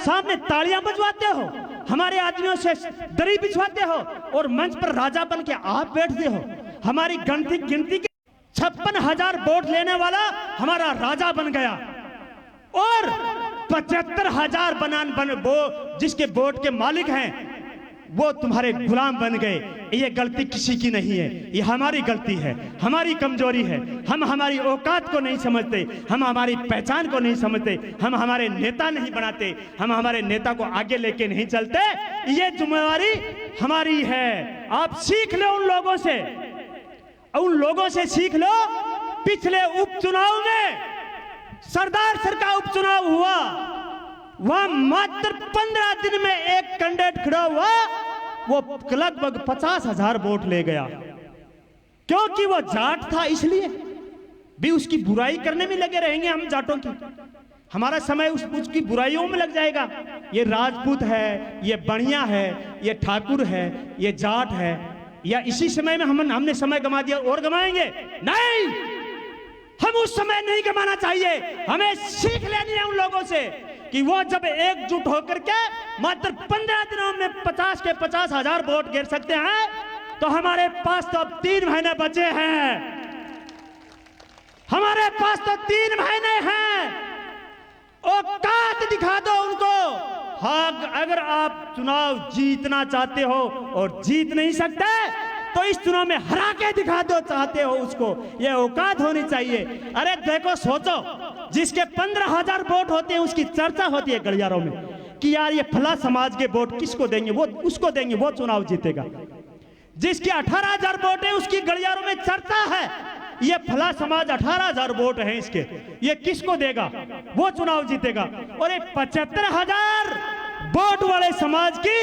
सामने तालियां बजवाते हो, हमारे आदमियों से दरी बिछवाते हो और मंच पर राजा बन के आप बैठते हो। हमारी गिनती के 56,000 वोट लेने वाला हमारा राजा बन गया और 75,000 जिसके वोट के मालिक हैं वो तुम्हारे गुलाम बन गए। ये गलती किसी की नहीं है, ये हमारी गलती है, हमारी कमजोरी है। हम हमारी औकात को नहीं समझते, हम हमारी पहचान को नहीं समझते, हम हमारे नेता नहीं बनाते, हम हमारे नेता को आगे लेके नहीं चलते। ये जिम्मेवारी हमारी है। आप सीख लो उन लोगों से सीख लो। पिछले उपचुनाव में सरदार सर का उपचुनाव हुआ, वहां मात्र 15 दिन में एक कैंडिडेट खड़ा हुआ, वो लगभग 50,000 वोट ले गया। क्योंकि वो जाट था, इसलिए भी उसकी बुराई करने में लगे रहेंगे हम जाटों की। हमारा समय उसकी बुराइयों में लग जाएगा। ये राजपूत है, ये बनिया है, ये ठाकुर है, ये जाट है, या इसी समय में हमने समय गंवा दिया और गंवाएंगे नहीं। हम उस समय नहीं गंवाना चाहिए। हमें सीख लेनी है उन लोगों से कि वो जब एकजुट होकर के मात्र 15 दिनों में 50 के 50,000 वोट गिर सकते हैं, तो हमारे पास तो अब 3 महीने बचे हैं। हमारे पास तो 3 महीने हैं। औकात दिखा दो उनको। हाँ, अगर आप चुनाव जीतना चाहते हो और जीत नहीं सकते तो इस चुनाव में हरा के दिखा दो चाहते हो उसको, ये औकात होनी चाहिए। अरे देखो, सोचो, जिसके 15,000 वोट होते हैं उसकी चर्चा होती है गलियारों में कि यार ये फला समाज के वोट किसको देंगे, वो उसको देंगे, वो चुनाव जीतेगा। जिसके 18,000 वोट है उसकी गलियारों में चर्चा है, ये फला समाज 18,000 वोट हैं इसके, ये किसको देगा, वो चुनाव जीतेगा। और एक 75,000 वोट वाले समाज की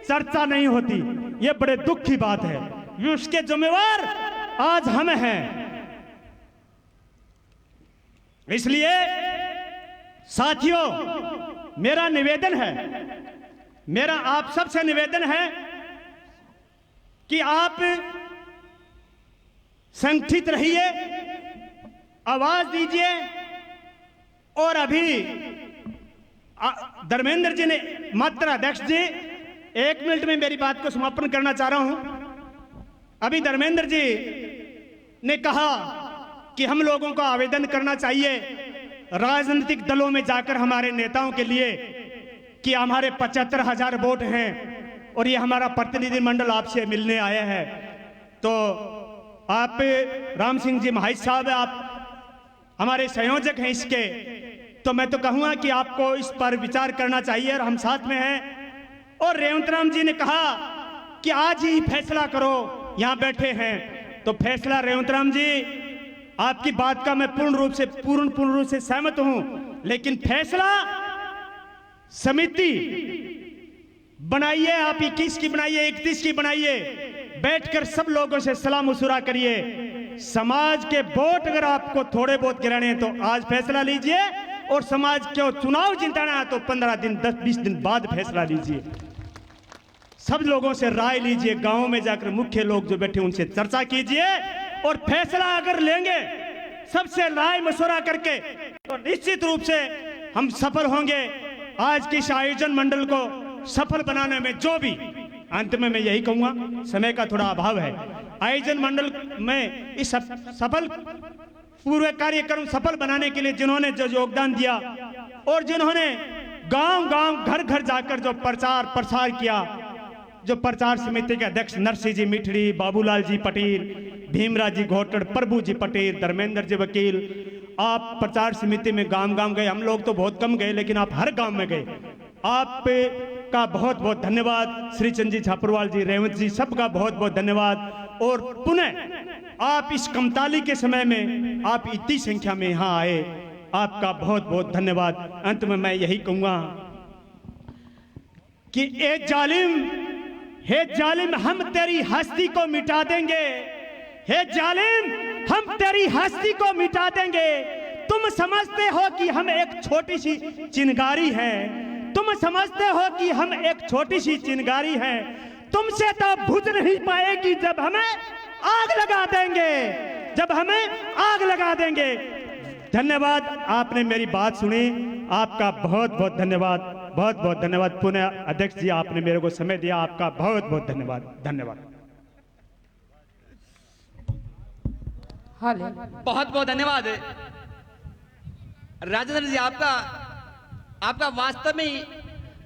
चर्चा नहीं होती। ये बड़े दुख की बात है। ये उसके जिम्मेवार आज हम हैं। इसलिए साथियों, मेरा निवेदन है, मेरा आप सबसे निवेदन है कि आप संगठित रहिए, आवाज दीजिए। और अभी धर्मेंद्र जी ने, मात्र अध्यक्ष जी, 1 मिनट में मेरी बात को समापन करना चाह रहा हूं। अभी धर्मेंद्र जी ने कहा कि हम लोगों को आवेदन करना चाहिए राजनीतिक दलों में जाकर हमारे नेताओं के लिए कि हमारे 75,000 वोट हैं और ये हमारा प्रतिनिधिमंडल आपसे मिलने आया है। तो आप राम सिंह जी महाइज साहब, आप हमारे संयोजक हैं इसके, तो मैं तो कहूँगा कि आपको इस पर विचार करना चाहिए और हम साथ में हैं। और रेवंत राम जी ने कहा कि आज ही फैसला करो, यहाँ बैठे हैं, तो फैसला रेवंत राम जी, आपकी बात का मैं पूर्ण रूप से सहमत हूं, लेकिन फैसला समिति बनाइए, आप 21 की बनाइए, 31 की बनाइए, बैठकर सब लोगों से सलाह मशुरा करिए। समाज के वोट अगर आपको थोड़े बहुत गिराने हैं तो आज फैसला लीजिए, और समाज को चुनाव जिताना है तो 15 दिन 10-20 दिन बाद फैसला लीजिए। सब लोगों से राय लीजिए, गांवों में जाकर मुख्य लोग जो बैठे उनसे चर्चा कीजिए, और फैसला अगर लेंगे सबसे राय मशवरा करके तो निश्चित रूप से हम सफल होंगे। आज के इस आयोजन मंडल को सफल बनाने में जो भी, अंत में मैं यही कहूंगा, समय का थोड़ा अभाव है, आयोजन मंडल में इस सफल पूरे कार्यक्रम सफल बनाने के लिए जिन्होंने जो योगदान दिया और जिन्होंने गांव-गांव, घर-घर जाकर जो प्रचार प्रसार किया, जो प्रचार समिति के अध्यक्ष नरसिंह जी मिठड़ी, बाबूलाल जी पटेल, भीमराज जी घोटड़, प्रभु जी पटेल, धर्मेंद्र जी वकील, आप प्रचार समिति में गांव-गांव गए। हम लोग तो बहुत कम गए, लेकिन आप हर गांव में गए। आप का बहुत बहुत धन्यवाद। श्रीचंद जी छापरवाल जी, रेवंत जी, सबका बहुत बहुत धन्यवाद। और पुनः आप इस कमताली के समय में आप इतनी संख्या में यहाँ आए, आपका बहुत बहुत धन्यवाद। अंत में मैं यही कहूँगा कि ए जालिम, हे जालिम, हम तेरी हस्ती को मिटा देंगे। हे जालिम, हम तेरी हस्ती को मिटा देंगे। तुम समझते हो कि हम एक छोटी सी चिंगारी हैं, तुम समझते हो कि हम एक छोटी सी चिंगारी हैं। तुमसे तो बुझ नहीं पाएगी जब हमें आग लगा देंगे, जब हमें आग लगा देंगे। धन्यवाद, आपने मेरी बात सुनी, आपका बहुत बहुत धन्यवाद। बहुत बहुत धन्यवाद। पुनः अध्यक्ष जी, आपने मेरे को समय दिया, आपका बहुत बहुत धन्यवाद। धन्यवाद। बहुत बहुत धन्यवाद राजेंद्र जी, आपका वास्तव में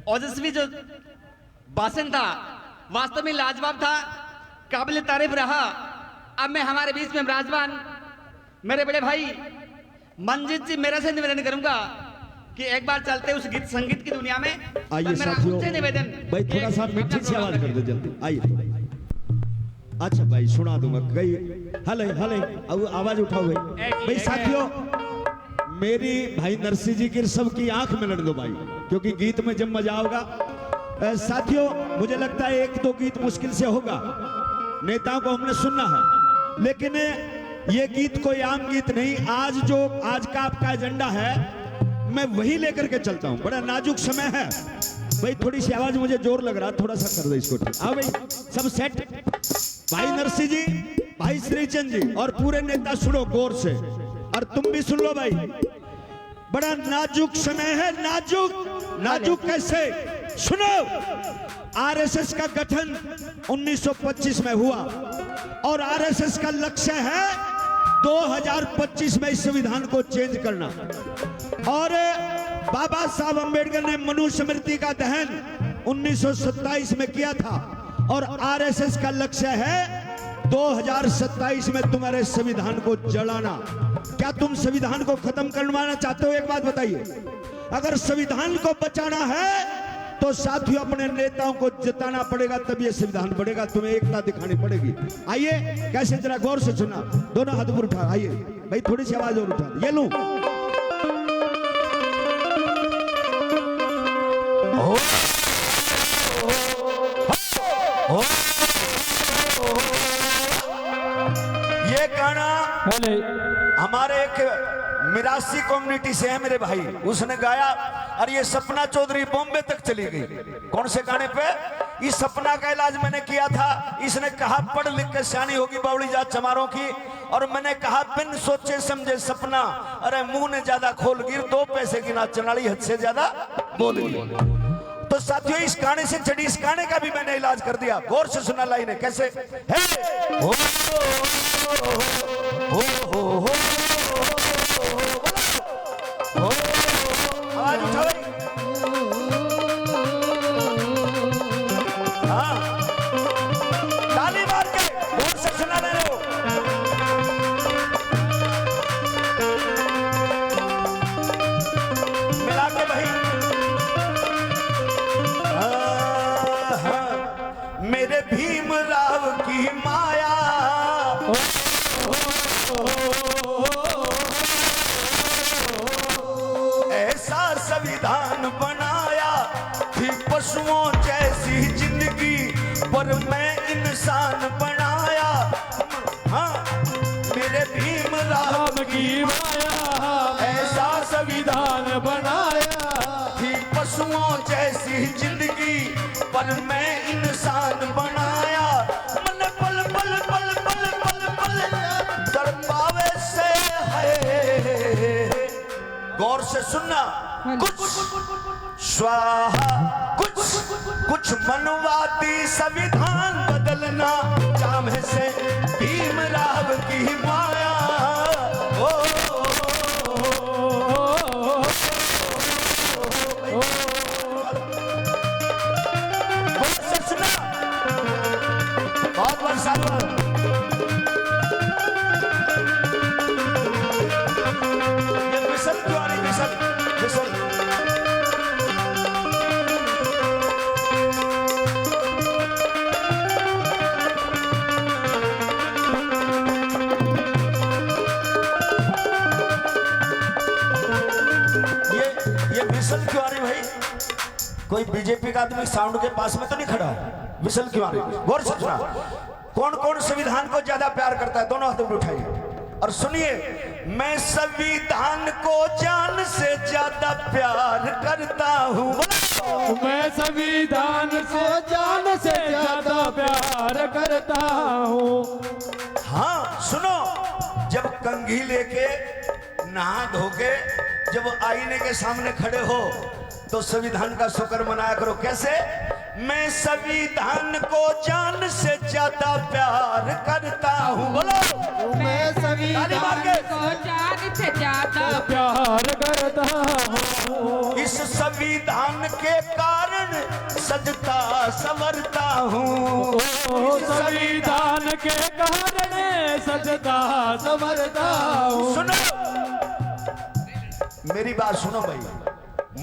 ओजस्वी जो भाषण था वास्तव में लाजवाब था, काबिल तारीफ रहा। अब मैं हमारे बीच में विराजमान मेरे बड़े भाई मंजीत जी, मेरा से निवेदन करूंगा कि एक बार चलते उस गीत संगीत की दुनिया में। आइए साथियों, निवेदन भाई थोड़ा सा मीठी सी आवाज कर दो जल्दी, आइए। अच्छा भाई सुना दूंगा कई हले हले अब आवाज उठाओ भाई साथियों, मेरी भाई नरसिंह जी की सबकी आंख में लड़ दो भाई, क्योंकि गीत में जब मजा होगा। साथियों, मुझे लगता है एक दो गीत मुश्किल से होगा, नेताओं को हमने सुनना है, लेकिन ये गीत कोई आम गीत नहीं। आज का आपका एजेंडा है, मैं वही लेकर के चलता हूं। बड़ा नाजुक समय है भाई, थोड़ी सी आवाज मुझे जोर लग रहा, थोड़ा सा कर दो इसको। हाँ भाई, सब सेट। भाई नरसिंह जी, भाई श्रीचंद जी और पूरे नेता सुनो गौर से, और तुम भी सुन लो भाई। बड़ा नाजुक समय है, नाजुक कैसे? सुनो, आरएसएस का गठन 1925 में हुआ और आरएसएस का लक्ष्य है 2025 में इस संविधान को चेंज करना। और बाबा साहब अंबेडकर ने मनुस्मृति का दहन 1927 में किया था और आरएसएस का लक्ष्य है 2027 में तुम्हारे संविधान को जलाना। क्या तुम संविधान को खत्म करवाना चाहते हो? एक बात बताइए। अगर संविधान को बचाना है तो साथियों अपने नेताओं को जिताना पड़ेगा, तब ये संविधान बढ़ेगा। तुम्हें एकता दिखानी पड़ेगी। आइए, कैसे जरा गौर से सुना, दोनों हाथ ऊपर उठा। आइए भाई, थोड़ी सी आवाज और उठा, ये लूं। ये गाना हमारे एक मिरासी कम्युनिटी से है मेरे भाई, उसने गाया और ये सपना चौधरी बॉम्बे तक चली गई। कौन से गाने पे? इस सपना का इलाज मैंने किया था। इसने कहा पढ़ लिख के सियानी होगी बावड़ी जात चमारों की, और मैंने कहा बिन सोचे समझे सपना, अरे मुंह ने ज्यादा खोल गिर, 2 पैसे की ना चनाली हद से ज्यादा बोल गिर। तो साथियों, इस गाने से चढ़ी, इस गाने का भी मैंने इलाज कर दिया। गौर से सुना लाइन है कैसे है। आवाज उठाओ। हाँ, ताली मार के गौर से सुना ले लो। मिला के भाई। मेरे भीमराव की माया ऐसा संविधान बनाया थी पशुओं जैसी जिंदगी, पर मैं इंसान बनाया। हाँ, मेरे भीमराव की माया ऐसा संविधान बनाया थी पशुओं जैसी जिंदगी, पर मैं इंसान बनाया। मन पल पल पल पल पल पल तड़पावे से है। गौर से सुनना, कुछ स्वाहा, कुछ मनवादी संविधान बदलना, जाम से भीमराव की माया। बहुत बरसात ये मिसल क्यों आ रही? मिसल ये मिसल क्यों आ रही भाई? कोई बीजेपी का आदमी साउंड के पास में तो नहीं खड़ा है? विसल क्यों आ रही? गौर से सुना। कौन कौन संविधान को ज्यादा प्यार करता है? दोनों हाथ उठाइए और सुनिए। मैं संविधान को जान से ज्यादा प्यार करता हूँ। मैं संविधान को जान से ज्यादा प्यार करता हूँ। हाँ सुनो, जब कंघी लेके नहा धो के जब आईने के सामने खड़े हो तो संविधान का शुक्र मनाया करो। कैसे? मैं संविधान को जान से ज्यादा प्यार करता हूँ। बोलो। मैं संविधान को जान से ज्यादा प्यार करता हूँ। इस संविधान के कारण सजता संवरता हूँ। संविधान के कारण सजता संवरता हूँ। सुनो मेरी बात सुनो भाई,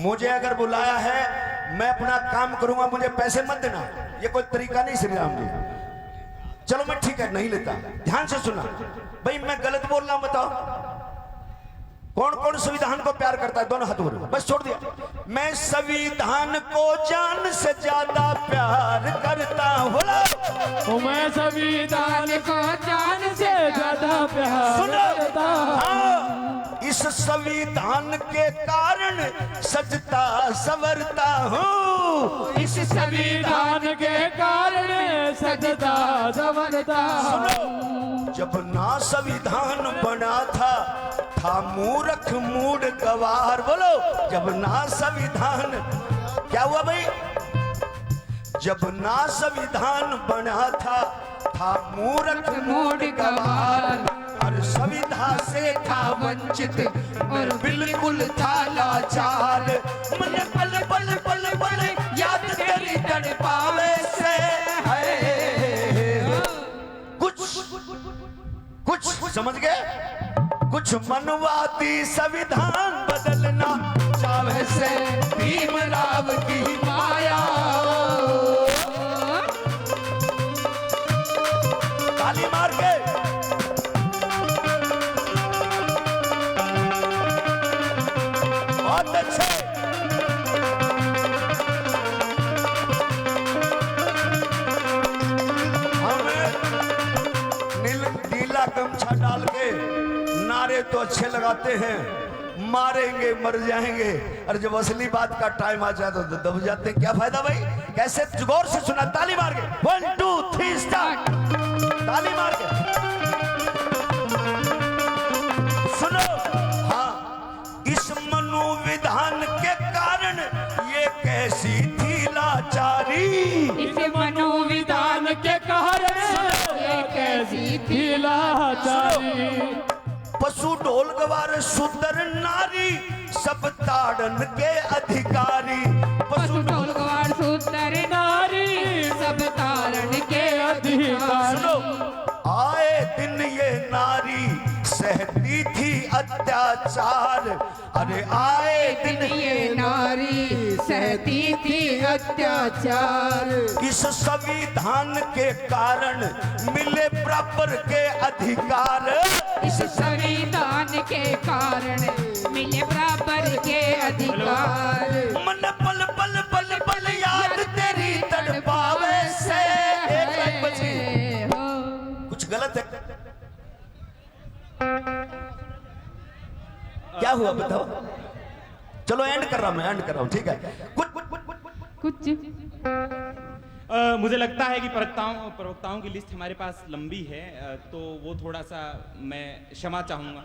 मुझे अगर बुलाया है मैं अपना काम करूंगा, मुझे पैसे मत देना। ये कोई तरीका नहीं श्री राम जी। चलो मैं ठीक है नहीं लेता। ध्यान से सुना भाई, मैं गलत बोल रहा हूं बताओ। कौन कौन संविधान को प्यार करता है? दोनों हाथ ऊपर, बस छोड़ दिया। मैं संविधान को जान से ज्यादा प्यार करता हूँ। मैं संविधान को जान से ज्यादा प्यार करता हूँ। इस संविधान के कारण सजता संवरता हूँ। इस संविधान के कारण सजता संवरता हूँ। जब ना संविधान बना था मूर्ख मूड गवार। बोलो। जब ना संविधान, क्या हुआ भाई? जब ना संविधान बना था मूर्ख मूड गवार, और संविधा से था वंचित और बिल्कुल था लाचार। मन पल पल पल पल याद तेरी तड़पावे से है। कुछ समझ गए? कुछ मनवादी संविधान बदलना चाहे से भीमराव की माया। ताली मार के। बहुत अच्छे। हम नीला गमछा डाल के नारे तो अच्छे लगाते हैं, मारेंगे मर जाएंगे, और जब असली बात का टाइम आ जाए तो दब जाते हैं। क्या फायदा भाई? कैसे? गौर से सुना, ताली मार के। 1 2 3 स्टार्ट। ताली मार के सुनो। हाँ, इस मनोविधान के कारण ये कैसी थी लाचारी। इस मनोविधान के कारण ये कैसी थी लाचारी। पशु ढोल गवार सुंदर नारी सब ताड़न के अधिकारी। पशु ढोल गवार सुंदर नारी सब तारण के अधिकारी। सुनो, आए दिन ये नारी सहती थी अत्याचार। अरे आए दिन ये नारी सहती थी अत्याचार। इस संविधान के कारण मिले बराबर के अधिकार। इस संविधान के कारण मिले बराबर के अधिकार। मन पल पल पल पल याद तेरी तड़पावे से। एक लाइन बची, कुछ गलत है? क्या हुआ बताओ? चलो एंड कर रहा हूं मैं, एंड कर रहा हूं, ठीक है? कुछ मुझे लगता है कि प्रवक्ताओं की लिस्ट हमारे पास लंबी है, तो वो थोड़ा सा मैं क्षमा चाहूँगा।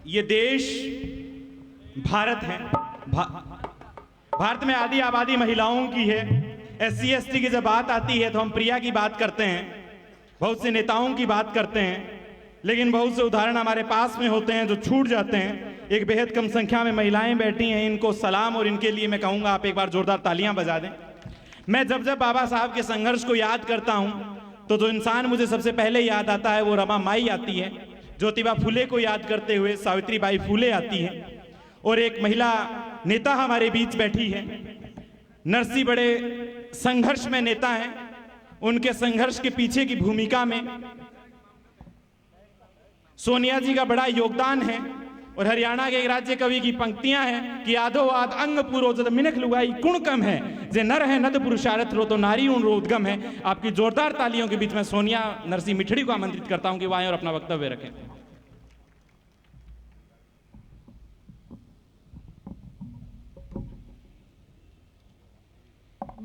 ये देश भारत है। भारत में आधी आबादी महिलाओं की है। SC ST की जब बात आती है तो हम प्रिया की बात करते हैं, बहुत से नेताओं की बात करते हैं, लेकिन बहुत से उदाहरण हमारे पास में होते हैं जो छूट जाते हैं। एक बेहद कम संख्या में महिलाएं बैठी हैं, इनको सलाम, और इनके लिए मैं कहूँगा आप एक बार जोरदार तालियां बजा दें। मैं जब जब बाबा साहब के संघर्ष को याद करता हूँ तो जो इंसान मुझे सबसे पहले याद आता है वो रमा माई आती है। ज्योतिबा फुले को याद करते हुए सावित्रीबाई फुले आती है, और एक महिला नेता हमारे बीच बैठी है। नरसी बड़े संघर्ष में नेता हैं, उनके संघर्ष के पीछे की भूमिका में सोनिया जी का बड़ा योगदान है। और हरियाणा के एक राज्य कवि की पंक्तियां हैं कि आधो आध अंग पूरो जद मिनख लुगाई गुण कम है, जे नर है नद पुरुषारथ रो तो नारी उन रोदगम है। आपकी जोरदार तालियों के बीच में सोनिया नरसी मिठड़ी को आमंत्रित करता हूं कि वो आए और अपना वक्तव्य रखें।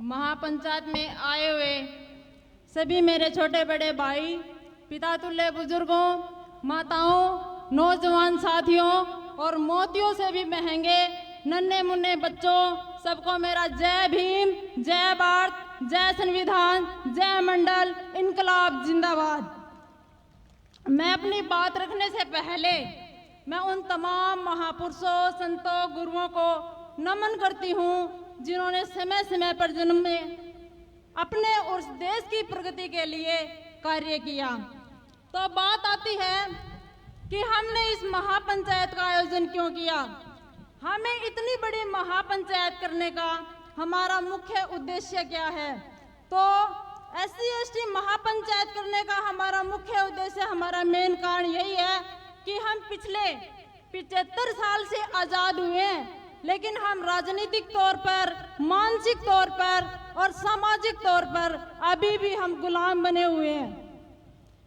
महापंचायत में आए हुए सभी मेरे छोटे बड़े भाई, पिता तुल्य बुजुर्गों, माताओं, नौजवान साथियों और मोतियों से भी महंगे नन्हे मुन्ने बच्चों, सबको मेरा जय भीम, जय भारत, जय संविधान, जय मंडल, इनकलाब जिंदाबाद। मैं अपनी बात रखने से पहले मैं उन तमाम महापुरुषों, संतों, गुरुओं को नमन करती हूँ जिन्होंने समय समय पर जन्म में अपने और देश की प्रगति के लिए कार्य किया। तो बात आती है कि हमने इस महापंचायत का आयोजन क्यों किया। हमें इतनी बड़ी महापंचायत करने का हमारा मुख्य उद्देश्य क्या है? तो SC/ST महापंचायत करने का हमारा मुख्य उद्देश्य, हमारा मेन कारण यही है कि हम पिछले 75 साल से आज़ाद हुए हैं, लेकिन हम राजनीतिक तौर पर, मानसिक तौर पर और सामाजिक तौर पर अभी भी हम गुलाम बने हुए हैं।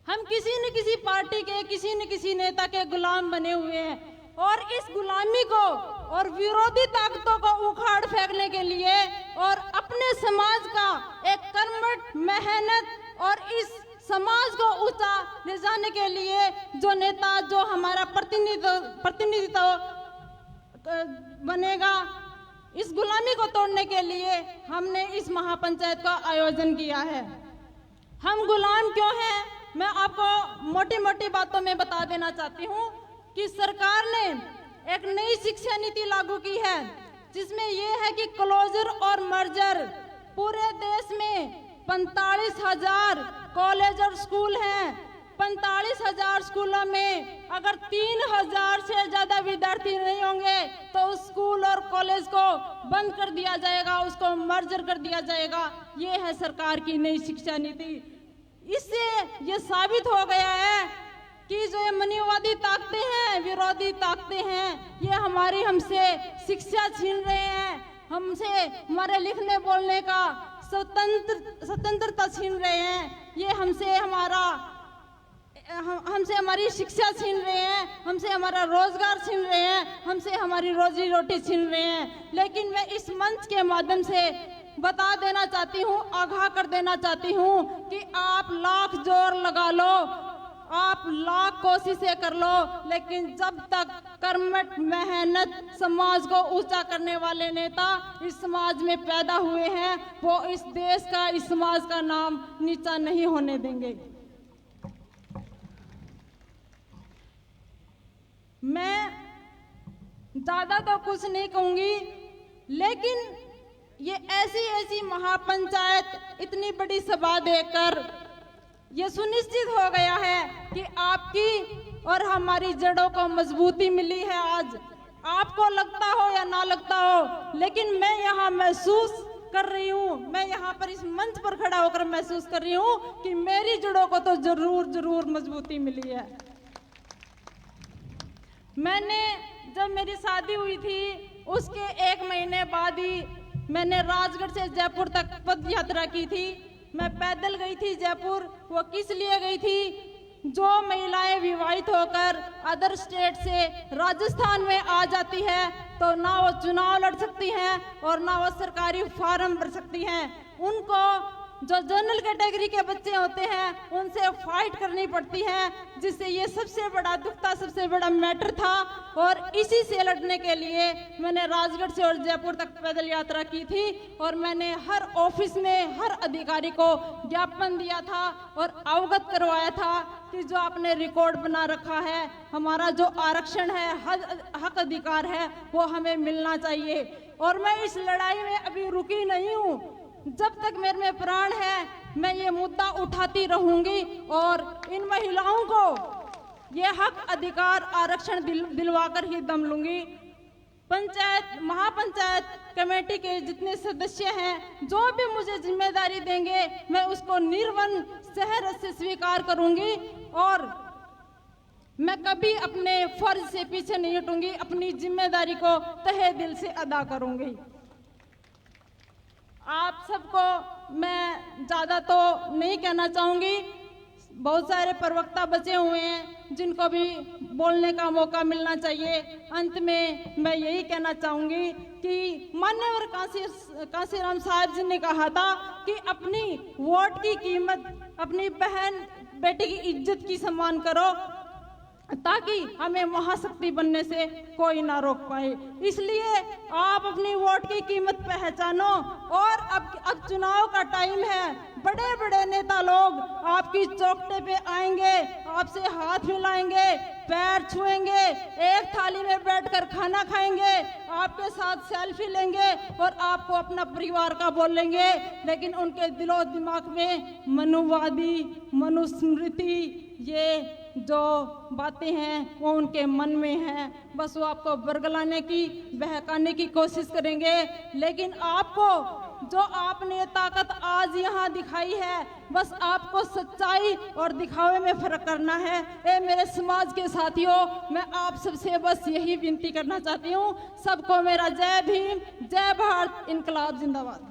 हम किसी न किसी पार्टी के, किसी न किसी नेता के गुलाम बने हुए हैं और इस गुलामी को और विरोधी ताकतों को उखाड़ फेंकने के लिए और अपने समाज का एक कर्मठ मेहनत और इस समाज को ऊंचा ले जाने के लिए जो नेता, जो हमारा प्रतिनिधित्व बनेगा, इस गुलामी को तोड़ने के लिए हमने इस महापंचायत का आयोजन किया है। हम गुलाम क्यों हैं, मैं आपको मोटी मोटी बातों में बता देना चाहती हूँ कि सरकार ने एक नई शिक्षा नीति लागू की है जिसमें यह है कि क्लोजर और मर्जर, पूरे देश में 45,000 कॉलेज और स्कूल हैं। 45,000 स्कूलों में अगर 3,000 से ज्यादा विद्यार्थी नहीं होंगे तो उस स्कूल और कॉलेज को बंद कर दिया जाएगा, उसको मर्जर कर दिया जाएगा। ये है सरकार की नई शिक्षा नीति। इससे ये साबित हो गया है कि जो ये मनीवादी ताकतें हैं, विरोधी ताकतें हैं, ये हमसे शिक्षा छीन रहे हैं, हमसे हमारे लिखने बोलने का स्वतंत्रता छीन रहे हैं, ये हमसे हमारी शिक्षा छीन रहे हैं, हमसे हमारा रोजगार छीन रहे हैं, हमसे हमारी रोजी रोटी छीन रहे हैं। लेकिन मैं इस मंच के माध्यम से बता देना चाहती हूँ, आगाह कर देना चाहती हूँ कि आप लाख जोर लगा लो, आप लाख कोशिशें कर लो, लेकिन जब तक कर्मठ मेहनत समाज को ऊंचा करने वाले नेता इस समाज में पैदा हुए हैं, वो इस देश का, इस समाज का नाम नीचा नहीं होने देंगे। मैं ज्यादा तो कुछ नहीं कहूंगी, लेकिन ये ऐसी महापंचायत इतनी बड़ी सभा देकर ये सुनिश्चित हो गया है कि आपकी और हमारी जड़ों को मजबूती मिली है। आज आपको लगता हो या ना लगता हो, लेकिन मैं यहाँ महसूस कर रही हूँ, मैं यहाँ पर इस मंच पर खड़ा होकर महसूस कर रही हूँ कि मेरी जड़ों को तो जरूर मजबूती मिली है। मैंने जब मेरी शादी हुई थी उसके 1 महीने बाद ही मैंने राजगढ़ से जयपुर तक पद यात्रा की थी। मैं पैदल गई थी जयपुर। वो किस लिए गई थी? जो महिलाएं विवाहित होकर अदर स्टेट से राजस्थान में आ जाती है तो ना वो चुनाव लड़ सकती हैं और ना वो सरकारी फार्म भर सकती हैं। उनको जो जनरल कैटेगरी के बच्चे होते हैं उनसे फाइट करनी पड़ती है, जिससे ये सबसे बड़ा दुख था, सबसे बड़ा मैटर था। और इसी से लड़ने के लिए मैंने राजगढ़ से और जयपुर तक पैदल यात्रा की थी और मैंने हर ऑफिस में हर अधिकारी को ज्ञापन दिया था और अवगत करवाया था कि जो आपने रिकॉर्ड बना रखा है, हमारा जो आरक्षण है, हक अधिकार है, वो हमें मिलना चाहिए। और मैं इस लड़ाई में अभी रुकी नहीं हूँ। जब तक मेरे में प्राण है मैं ये मुद्दा उठाती रहूंगी और इन महिलाओं को ये हक अधिकार आरक्षण दिलवाकर ही दम लूंगी। महापंचायत कमेटी के जितने सदस्य हैं, जो भी मुझे जिम्मेदारी देंगे मैं उसको निर्वन सहर्ष से स्वीकार करूंगी और मैं कभी अपने फर्ज से पीछे नहीं हटूंगी, अपनी जिम्मेदारी को तहे दिल से अदा करूंगी। आप सबको मैं ज़्यादा तो नहीं कहना चाहूँगी, बहुत सारे प्रवक्ता बचे हुए हैं जिनको भी बोलने का मौका मिलना चाहिए। अंत में मैं यही कहना चाहूँगी कि मान्यवर कांसीराम साहब जी ने कहा था कि अपनी वोट की कीमत अपनी बहन बेटी की इज्जत की सम्मान करो। ताकि हमें महाशक्ति बनने से कोई ना रोक पाए। इसलिए आप अपनी वोट की कीमत पहचानो। और अब चुनाव का टाइम है। बड़े बड़े नेता लोग आपकी चौखटे पे आएंगे, आपसे हाथ मिलाएंगे, पैर छुएंगे, एक थाली में बैठकर खाना खाएंगे, आपके साथ सेल्फी लेंगे और आपको अपना परिवार का बोलेंगे। लेकिन उनके दिलो दिमाग में मनुवादी, मनुस्मृति, ये जो बातें हैं वो उनके मन में हैं। बस वो आपको बरगलाने की, बहकाने की कोशिश करेंगे। लेकिन आपको जो आपने ये ताकत आज यहाँ दिखाई है, बस आपको सच्चाई और दिखावे में फर्क करना है। ए मेरे समाज के साथियों, मैं आप सबसे बस यही विनती करना चाहती हूँ। सबको मेरा जय भीम, जय भारत, इनकलाब जिंदाबाद।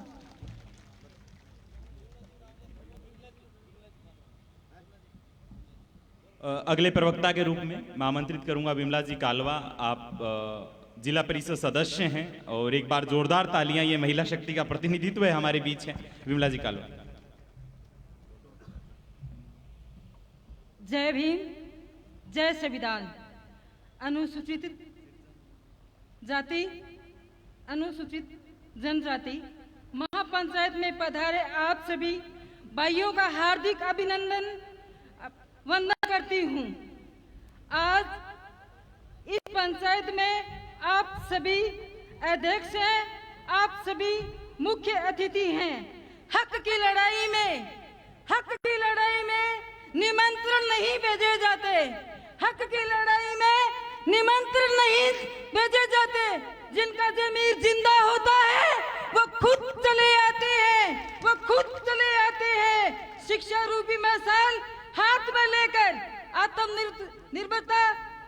अगले प्रवक्ता के रूप में मैं आमंत्रित करूंगा विमला जी कालवा। आप जिला परिषद सदस्य हैं और एक बार जोरदार तालियां, ये महिला शक्ति का प्रतिनिधित्व है हमारे बीच है। विमला जी कालवा। जय भीम, जय संविधान। अनुसूचित जाति, अनुसूचित जनजाति महापंचायत में पधारे आप सभी भाइयों का हार्दिक अभिनंदन, वंदन करती हूँ। आज इस पंचायत में आप सभी अध्यक्ष हैं, आप सभी मुख्य अतिथि हैं। हक की लड़ाई में निमंत्रण नहीं भेजे जाते। हक की लड़ाई में निमंत्रण नहीं भेजे जाते। जिनका जमीर जिंदा होता है वो खुद चले आते हैं, वो खुद चले आते हैं। शिक्षा रूपी मशाल हाथ में लेकर आत्मनिर्भरता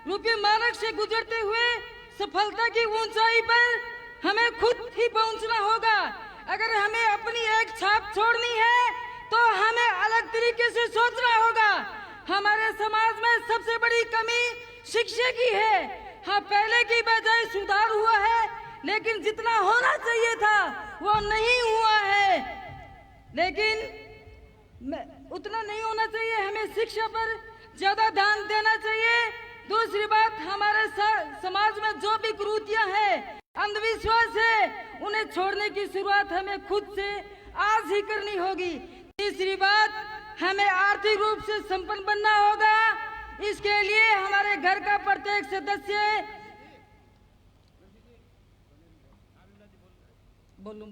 रूपी मार्ग से गुजरते हुए सफलता की ऊंचाई पर हमें खुद ही पहुंचना होगा। अगर हमें अपनी एक छाप छोड़नी है तो हमें अलग तरीके से सोचना होगा। हमारे समाज में सबसे बड़ी कमी शिक्षा की है। हाँ, पहले की बजाय सुधार हुआ है, लेकिन जितना होना चाहिए था वो नहीं हुआ है। लेकिन उतना नहीं होना चाहिए। हमें शिक्षा पर ज्यादा ध्यान देना चाहिए। दूसरी बात, हमारे समाज में जो भी कुरीतियां हैं, अंधविश्वास है, उन्हें छोड़ने की शुरुआत हमें खुद से आज ही करनी होगी। तीसरी बात, हमें आर्थिक रूप से संपन्न बनना होगा। इसके लिए हमारे घर का प्रत्येक सदस्य बोलूं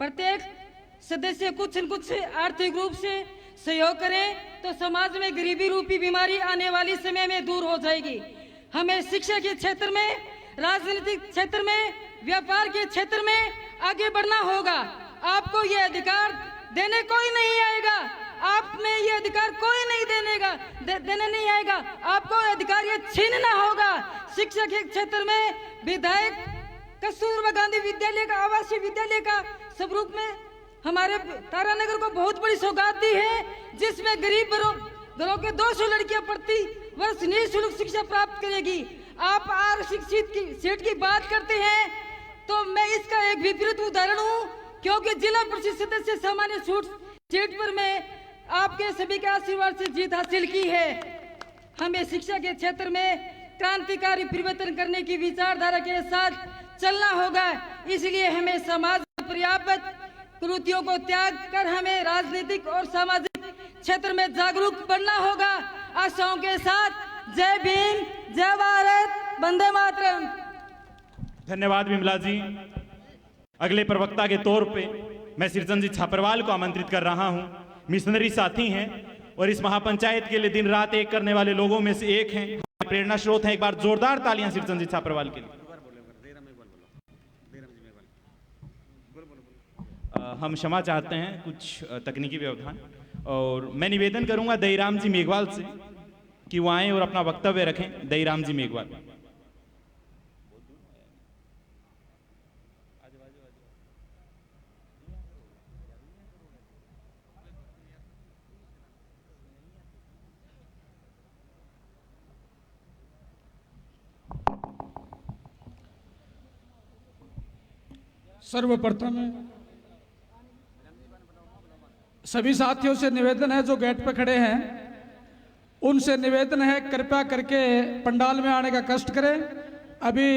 प्रत्येक सदस्य कुछ न कुछ आर्थिक रूप से सहयोग करें तो समाज में गरीबी रूपी बीमारी आने वाली समय में दूर हो जाएगी। हमें शिक्षा के क्षेत्र में, राजनीतिक क्षेत्र में, व्यापार के क्षेत्र में आगे बढ़ना होगा। आपको ये अधिकार देने कोई नहीं आएगा। आप में ये अधिकार कोई नहीं देने नहीं आएगा। आपको अधिकार ये छीनना होगा। शिक्षा के क्षेत्र में विधायक कस्तूरबा गांधी विद्यालय का, आवासीय विद्यालय का स्वरूप में हमारे तारानगर को बहुत बड़ी सौगात दी है, जिसमें गरीब घरों के 200 लड़कियां प्रति वर्ष निःशुल्क शिक्षा प्राप्त करेगी। आप आरक्षित की सीट की बात करते हैं तो मैं इसका एक विपरीत उदाहरण हूँ, क्योंकि जिला परिषद सदस्य सामान्य सीट पर मैं आपके सभी के आशीर्वाद से जीत हासिल की है। हमें शिक्षा के क्षेत्र में क्रांतिकारी परिवर्तन करने की विचारधारा के साथ चलना होगा। इसलिए हमें समाज में पर्याप्त कुरीतियों को त्याग कर हमें राजनीतिक और सामाजिक क्षेत्र में जागरूक बनना होगा। आशाओं के साथ जय भीम, जय भारत, वंदे मातरम। धन्यवाद विमला जी। अगले प्रवक्ता के तौर पे मैं सिरचन जी छापरवाल को आमंत्रित कर रहा हूं। मिशनरी साथी हैं और इस महापंचायत के लिए दिन रात एक करने वाले लोगों में से एक हैं, प्रेरणा स्रोत हैं। एक बार जोरदार तालियां सिरचन जी छापरवाल के लिए। हम क्षमा चाहते हैं, कुछ तकनीकी व्यवधान। और मैं निवेदन करूंगा दईराम जी मेघवाल से कि वो आए और अपना वक्तव्य रखें। दईराम जी मेघवाल। सर्वप्रथम सभी साथियों से निवेदन है जो गेट पे खड़े हैं, उनसे निवेदन है कृपया करके पंडाल में आने का कष्ट करें। अभी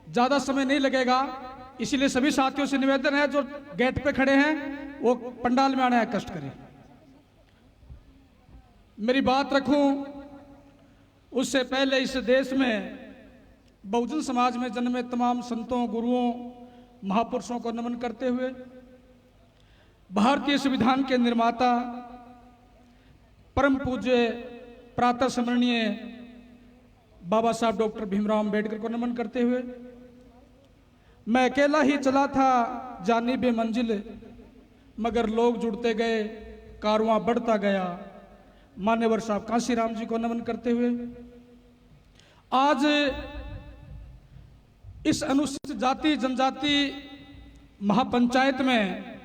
ज़्यादा समय नहीं लगेगा, इसीलिए सभी साथियों से निवेदन है जो गेट पे खड़े हैं वो पंडाल में आने का कष्ट करें। मेरी बात रखूं उससे पहले इस देश में बहुजन समाज में जन्मे तमाम संतों, गुरुओं, महापुरुषों को नमन करते हुए भारतीय संविधान के निर्माता परम पूज्य प्रातः स्मरणीय बाबा साहब डॉक्टर भीमराव अंबेडकर को नमन करते हुए मैं अकेला ही चला था जानी बेमंजिल, मगर लोग जुड़ते गए, कारवां बढ़ता गया, मान्यवर साहब कांशीराम जी को नमन करते हुए आज इस अनुसूचित जाति जनजाति महापंचायत में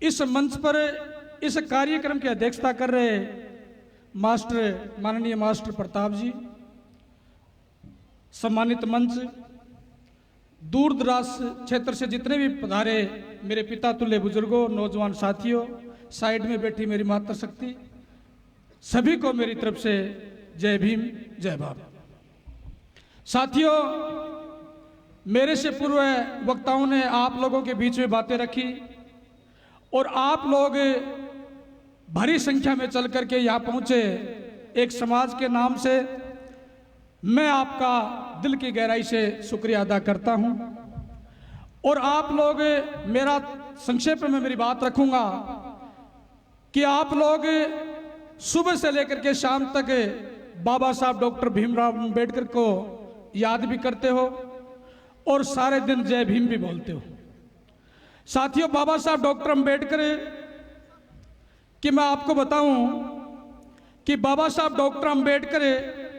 इस मंच पर इस कार्यक्रम की अध्यक्षता कर रहे माननीय मास्टर प्रताप जी, सम्मानित मंच, दूर दराज क्षेत्र से जितने भी पधारे मेरे पिता तुल्य बुजुर्गों, नौजवान साथियों, साइड में बैठी मेरी माता शक्ति, सभी को मेरी तरफ से जय भीम, जय भारत। साथियों, मेरे से पूर्व वक्ताओं ने आप लोगों के बीच में बातें रखी और आप लोग भारी संख्या में चल करके यहाँ पहुँचे। एक समाज के नाम से मैं आपका दिल की गहराई से शुक्रिया अदा करता हूँ। और आप लोग, मेरा संक्षेप में मेरी बात रखूँगा कि आप लोग सुबह से लेकर के शाम तक बाबा साहब डॉक्टर भीमराव अंबेडकर को याद भी करते हो और सारे दिन जय भीम भी बोलते हो। साथियों, बाबा साहब डॉक्टर अंबेडकर कि मैं आपको बताऊं कि बाबा साहब डॉक्टर अंबेडकर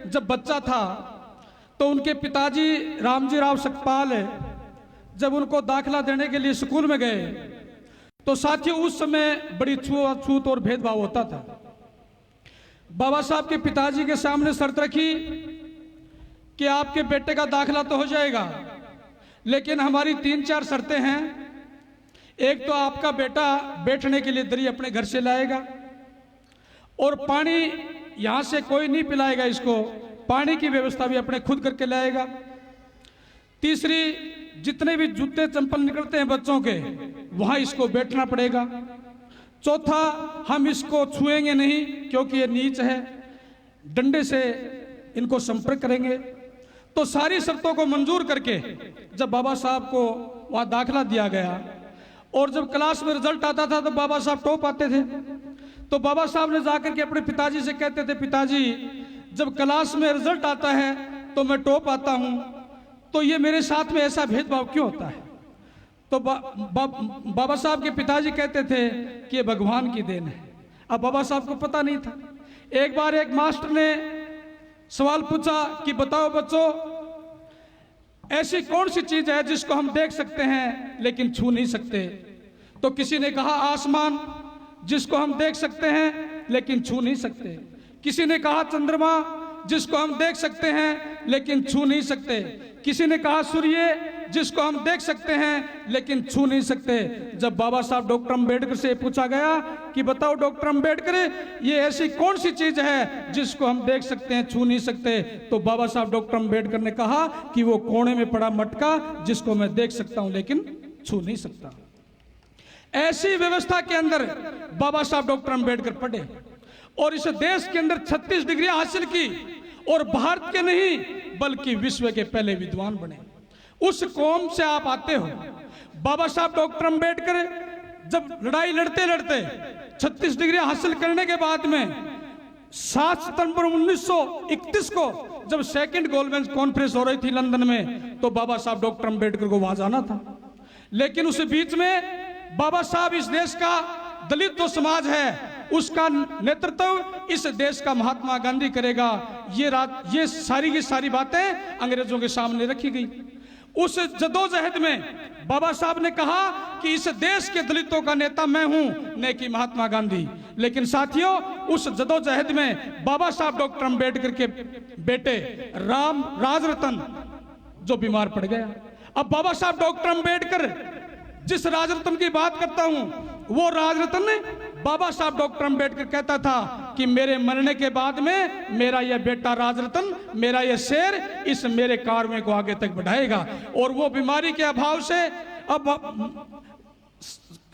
जब बच्चा था तो उनके पिताजी रामजी राव सकपाल जब उनको दाखिला देने के लिए स्कूल में गए तो साथियों उस समय बड़ी छूत और भेदभाव होता था। बाबा साहब के पिताजी के सामने शर्त रखी कि आपके बेटे का दाखिला तो हो जाएगा, लेकिन हमारी 3-4 शर्तें हैं। एक तो आपका बेटा बैठने के लिए दरी अपने घर से लाएगा और पानी यहां से कोई नहीं पिलाएगा, इसको पानी की व्यवस्था भी अपने खुद करके लाएगा। तीसरी, जितने भी जूते चंपल निकलते हैं बच्चों के वहां इसको बैठना पड़ेगा। चौथा, हम इसको छुएंगे नहीं क्योंकि ये नीच है, डंडे से इनको संपर्क करेंगे। तो सारी शर्तों को मंजूर करके जब बाबा साहब को वहां दाखिला दिया गया और जब क्लास में रिजल्ट आता था तो बाबा साहब टॉप आते थे, तो बाबा साहब ने जाकर के अपने पिताजी से कहते थे, पिताजी जब क्लास में रिजल्ट आता है तो मैं टॉप आता हूं, तो ये मेरे साथ में ऐसा भेदभाव क्यों होता है? तो बाबा साहब के पिताजी कहते थे कि ये भगवान की देन है। अब बाबा साहब को पता नहीं था। एक बार एक मास्टर ने सवाल पूछा कि बताओ बच्चों, ऐसी कौन सी चीज है जिसको हम देख सकते हैं लेकिन छू नहीं सकते? तो किसी ने कहा आसमान, जिसको हम देख सकते हैं लेकिन छू नहीं सकते। किसी ने कहा चंद्रमा, जिसको हम देख सकते हैं लेकिन छू नहीं सकते। किसी ने कहा सूर्य, जिसको हम देख सकते हैं लेकिन छू नहीं सकते। जब बाबा साहब डॉक्टर अंबेडकर से पूछा गया कि बताओ डॉक्टर अंबेडकर, ये ऐसी कौन सी चीज है जिसको हम देख सकते हैं छू नहीं सकते, तो बाबा साहब डॉक्टर अंबेडकर ने कहा कि वो कोने में पड़ा मटका जिसको मैं देख सकता हूं लेकिन छू नहीं सकता। ऐसी व्यवस्था के अंदर बाबा साहब डॉक्टर अंबेडकर पढ़े और इस देश के अंदर 36 डिग्री हासिल की और भारत के नहीं बल्कि विश्व के पहले विद्वान बने। उस कौम से आप आते हो। बाबा साहब डॉक्टर अंबेडकर जब लड़ाई लड़ते लड़ते 36 डिग्री हासिल करने के बाद में 7 सितंबर 1931 को जब सेकंड गोलमेज कॉन्फ्रेंस हो रही थी लंदन में, तो बाबा साहब डॉक्टर अंबेडकर को वहां जाना था। लेकिन उस बीच में बाबा साहब इस देश का दलित जो समाज है उसका नेतृत्व इस देश का महात्मा गांधी करेगा। ये सारी की सारी बातें अंग्रेजों के सामने रखी गई। उस जदोजहद में बाबा साहब ने कहा कि इस देश के दलितों का नेता मैं हूं, न कि महात्मा गांधी। लेकिन साथियों, उस जदोजहद में बाबा साहब डॉक्टर अंबेडकर के बेटे राजरतन जो बीमार पड़ गया। अब बाबा साहब डॉक्टर अंबेडकर जिस राजरत्न की बात करता हूं, वो राजरत्न बाबा साहब डॉक्टर अंबेडकर कहता था कि मेरे मरने के बाद में मेरा यह बेटा राजरत्न, मेरा यह शेर इस मेरे कारवें को आगे तक बढ़ाएगा। और वो बीमारी के अभाव से अब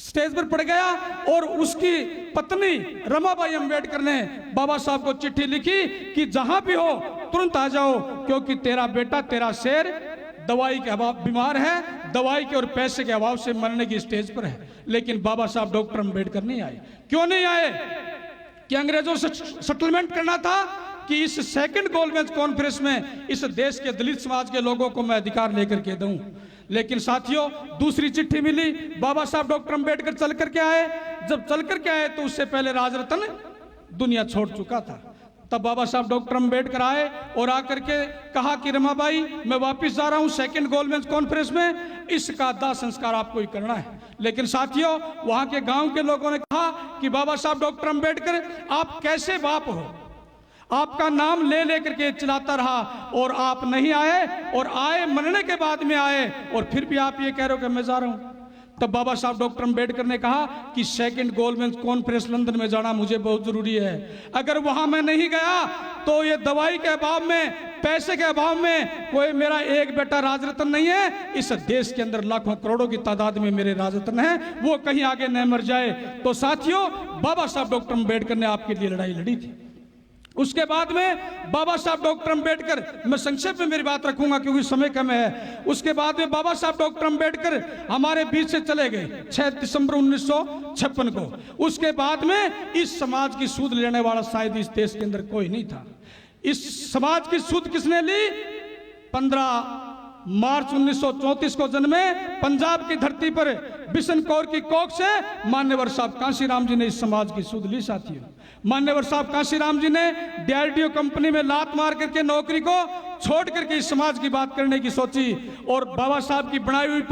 स्टेज पर पड़ गया और उसकी पत्नी रमाबाई अंबेडकर ने बाबा साहब को चिट्ठी लिखी कि जहां भी हो तुरंत आ जाओ, क्योंकि तेरा बेटा, तेरा शेर दवाई के अभाव बीमार है, दवाई के और पैसे के अभाव से मरने की स्टेज पर है। लेकिन बाबा साहब डॉक्टर अंबेडकर नहीं आए। क्यों नहीं आए? कि अंग्रेजों से सेटलमेंट करना था कि इस सेकंड गोलमेज कॉन्फ्रेंस में इस देश के दलित समाज के लोगों को मैं अधिकार लेकर के दूं। लेकिन साथियों, दूसरी चिट्ठी मिली, बाबा साहब डॉक्टर अंबेडकर चल करके आए। जब चल करके आए तो उससे पहले राजरत्न दुनिया छोड़ चुका था। तब बाबा साहब डॉक्टर अंबेडकर आए और आकर के कहा कि रमाबाई, मैं वापस जा रहा हूं सेकंड गोलमेज कॉन्फ्रेंस में, इसका दाह संस्कार आपको ही करना है। लेकिन साथियों, वहां के गांव के लोगों ने कहा कि बाबा साहब डॉक्टर अंबेडकर, आप कैसे बाप हो? आपका नाम ले लेकर के चिल्लाता रहा और आप नहीं आए, और आए मरने के बाद में आए, और फिर भी आप ये कह रहे हो कि मैं जा रहा हूं। तब बाबा साहब डॉक्टर अंबेडकर ने कहा कि सेकंड गोलमेज कॉन्फ्रेंस लंदन में जाना मुझे बहुत जरूरी है। अगर वहां मैं नहीं गया तो ये दवाई के अभाव में, पैसे के अभाव में कोई मेरा एक बेटा राजरत्न नहीं है, इस देश के अंदर लाखों करोड़ों की तादाद में मेरे राजरत्न हैं, वो कहीं आगे न मर जाए। तो साथियों, बाबा साहब डॉक्टर अंबेडकर ने आपके लिए लड़ाई लड़ी थी। उसके बाद में बाबा साहब डॉक्टर अंबेडकर, मैं संक्षेप में मेरी बात रखूंगा क्योंकि समय कम है, उसके बाद में बाबा साहब डॉक्टर अंबेडकर हमारे बीच से चले गए 6 दिसंबर 1956 को। उसके बाद में इस समाज की सूद लेने वाला शायद इस देश के अंदर कोई नहीं था। इस समाज की सूद किसने ली? 15 मार्च 1934 को जन्मे, पंजाब की धरती पर बिशन कौर की कोख से मान्यवर साहब कांशीराम जी ने इस समाज की सूद ली। साथियों, मान्यवर साहब कांशीराम जी ने डीआरडीओ कंपनी में लात मार करके नौकरी को छोड़ करके इस समाज की बात करने की सोची, और बाबा साहब की बनाई हुई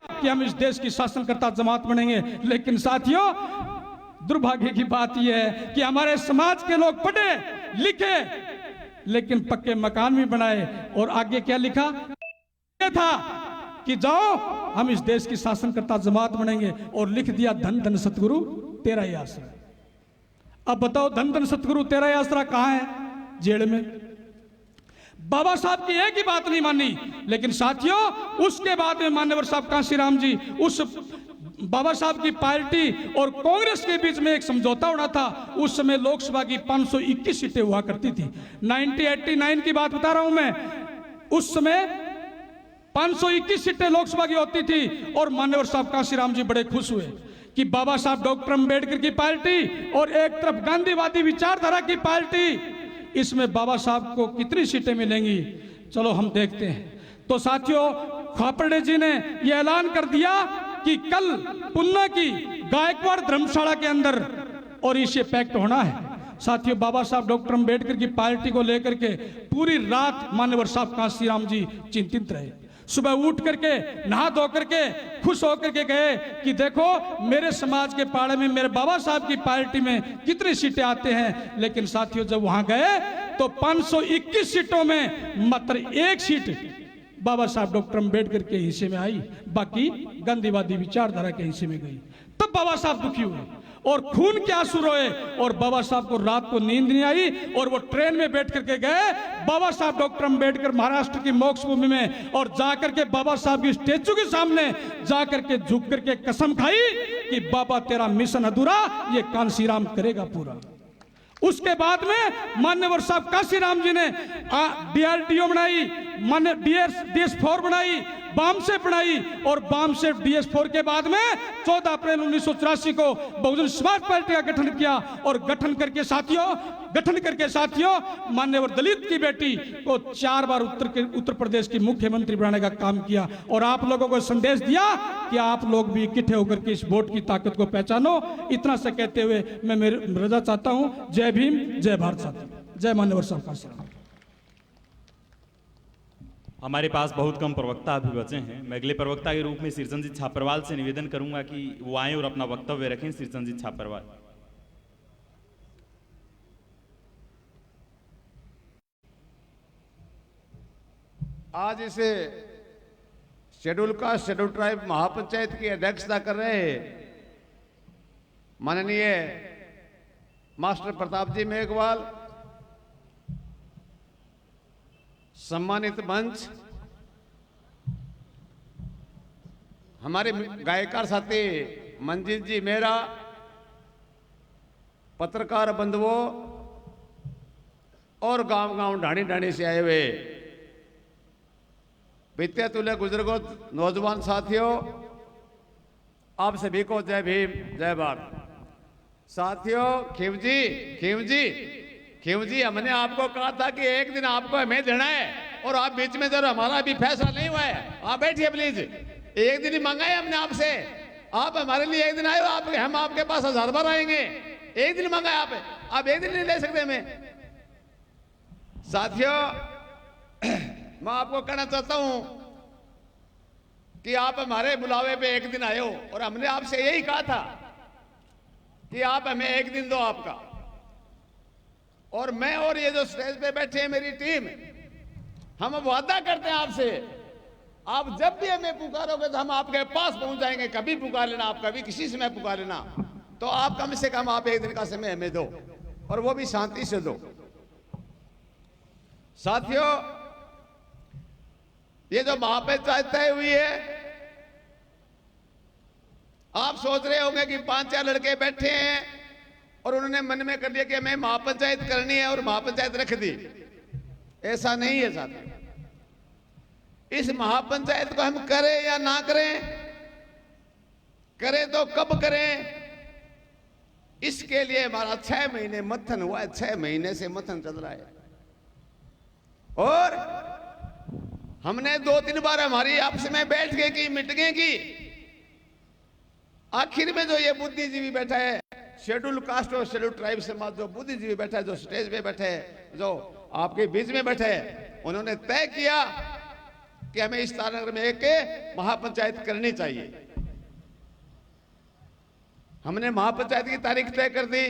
कि हम इस देश की शासनकर्ता जमात बनेंगे। लेकिन साथियों, दुर्भाग्य की बात यह है कि हमारे समाज के लोग पढ़े लिखे लेकिन पक्के मकान भी बनाए, और आगे क्या लिखा था कि जाओ हम इस देश की शासनकर्ता जमात बनेंगे, और लिख दिया धन धन सतगुरु तेरा ही आसरा। अब बताओ, धन धन सतगुरु तेरा ही आसरा कहां है? जेल में। बाबा साहब की एक ही बात नहीं मानी। लेकिन साथियों, उसके बाद में मान्यवर साहब कांशीराम जी, उस बाबा साहब की पार्टी और कांग्रेस के बीच में एक समझौता होना था। उस समय लोकसभा की 521 सीटें हुआ करती थी। 1989 की बात बता रहा हूं मैं। उस समय 521 सीटें लोकसभा की होती थी, और मान्यवर साहब कांशीराम जी बड़े खुश हुए कि बाबा साहब डॉक्टर अंबेडकर की पार्टी और एक तरफ गांधीवादी विचारधारा की पार्टी, इसमें बाबा साहब को कितनी सीटें मिलेंगी, चलो हम देखते हैं। तो साथियों, खापर्डे जी ने यह ऐलान कर दिया कि कल पुन्ना की गायकवाड़ धर्मशाला के अंदर और इसे पैक्ट होना है। साथियों, बाबा साहब डॉक्टर अंबेडकर की पार्टी को लेकर के पूरी रात मान्यवर साहब कांशीराम जी चिंतित रहे, सुबह उठ करके नहा धो करके खुश होकर के गए कि देखो मेरे समाज के पाड़े में मेरे बाबा साहब की पार्टी में कितनी सीटें आते हैं। लेकिन साथियों जब वहां गए तो 521 सीटों में मात्र एक सीट बाबा साहब डॉक्टर अम्बेडकर के हिस्से में आई, बाकी गांधीवादी विचारधारा के हिस्से में गई। तब बाबा साहब दुखी हुए और खून के आंसू रोए और बाबा साहब को रात को नींद नहीं आई और वो ट्रेन में बैठ करके गए बाबा साहब डॉक्टर अम्बेडकर महाराष्ट्र की मोक्ष भूमि में, और जाकर के बाबा साहब की स्टेचू के सामने जाकर के झुक करके कसम खाई कि बाबा तेरा मिशन अधूरा ये कांसीराम करेगा पूरा। उसके बाद में मान्यवर साहब काशीराम जी ने DRDO बनाई, मान्य DS4 बनाई, बामसेफ बनाई, और बामसेफ DS4 के बाद में 14 अप्रैल 1984 को बहुजन समाज पार्टी का गठन किया। और गठन करके साथियों मान्यवर दलित की बेटी को 4 बार उत्तर प्रदेश की मुख्यमंत्री बनाने का काम किया। और आप लोगों को संदेश दिया कि आप लोग भी इकट्ठे होकर के इस वोट की ताकत को पहचानो। इतना से कहते हुए मैं मेरी रजा चाहता हूं। जय भीम, जय भारत साथियों, जय मान्यवर साहब का सलाम। हमारे पास बहुत कम प्रवक्ता अभी बचे हैं। मैं अगले प्रवक्ता के रूप में शीर्षनजीत छापरवाल से निवेदन करूंगा कि वो आए और अपना वक्तव्य रखें। शीर्षनजीत छापरवाल। आज इसे शेड्यूल कास्ट शेड्यूल ट्राइब महापंचायत की अध्यक्षता कर रहे माननीय मास्टर प्रताप जी मेघवाल, सम्मानित मंच, हमारे गायकार साथी मंजीत जी मेरा, पत्रकार बंधुओं और गांव-गांव ढाणी-ढाणी से आए हुए वित्तीय तुल्य बुजुर्गों, नौजवान साथियों, आप सभी को जय भीम, जय भारत। साथियों, खीव जी हमने आपको कहा था कि एक दिन आपको हमें देना है, और आप बीच में जब हमारा अभी फैसला नहीं हुआ है, आप बैठिए प्लीज। एक दिन ही मांगा है हमने आपसे, आप हमारे लिए एक दिन आए हो, हम आपके पास 1000 बार आएंगे। एक दिन मांगा है आप एक दिन नहीं ले सकते हमें। साथियों, मैं आपको कहना चाहता हूं कि आप हमारे बुलावे पे एक दिन आए हो, और हमने आपसे यही कहा था कि आप हमें एक दिन दो आपका। और मैं और ये जो स्टेज पे बैठे हैं मेरी टीम, हम वादा करते हैं आपसे, आप जब भी हमें पुकारोगे तो हम आपके पास पहुंच जाएंगे। कभी पुकार लेना, आप कभी किसी समय पुकार लेना, तो आप कम से कम आप एक दिन का समय हमें दो, और वो भी शांति से दो। साथियों, ये जो महापंचायत तय हुई है, आप सोच रहे होंगे कि 5-4 लड़के बैठे हैं और उन्होंने मन में कर लिया कि हमें महापंचायत करनी है और महापंचायत रख दी। ऐसा नहीं है साथियों। इस महापंचायत को हम करें या ना करें, करें तो कब करें, इसके लिए हमारा 6 महीने मंथन हुआ है। 6 महीने से मंथन चल रहा है, और हमने 2-3 बार हमारी आपस में बैठ के की मीटिंगें की। आखिर में जो ये बुद्धिजीवी बैठा है, शेड्यूल कास्ट और शेड्यूल ट्राइब समाज जो बुद्धिजीवी बैठा है, जो स्टेज पे बैठे है, जो आपके बीच में बैठे है, उन्होंने तय किया कि हमें इस तारानगर में एक महापंचायत करनी चाहिए। हमने महापंचायत की तारीख तय कर दी,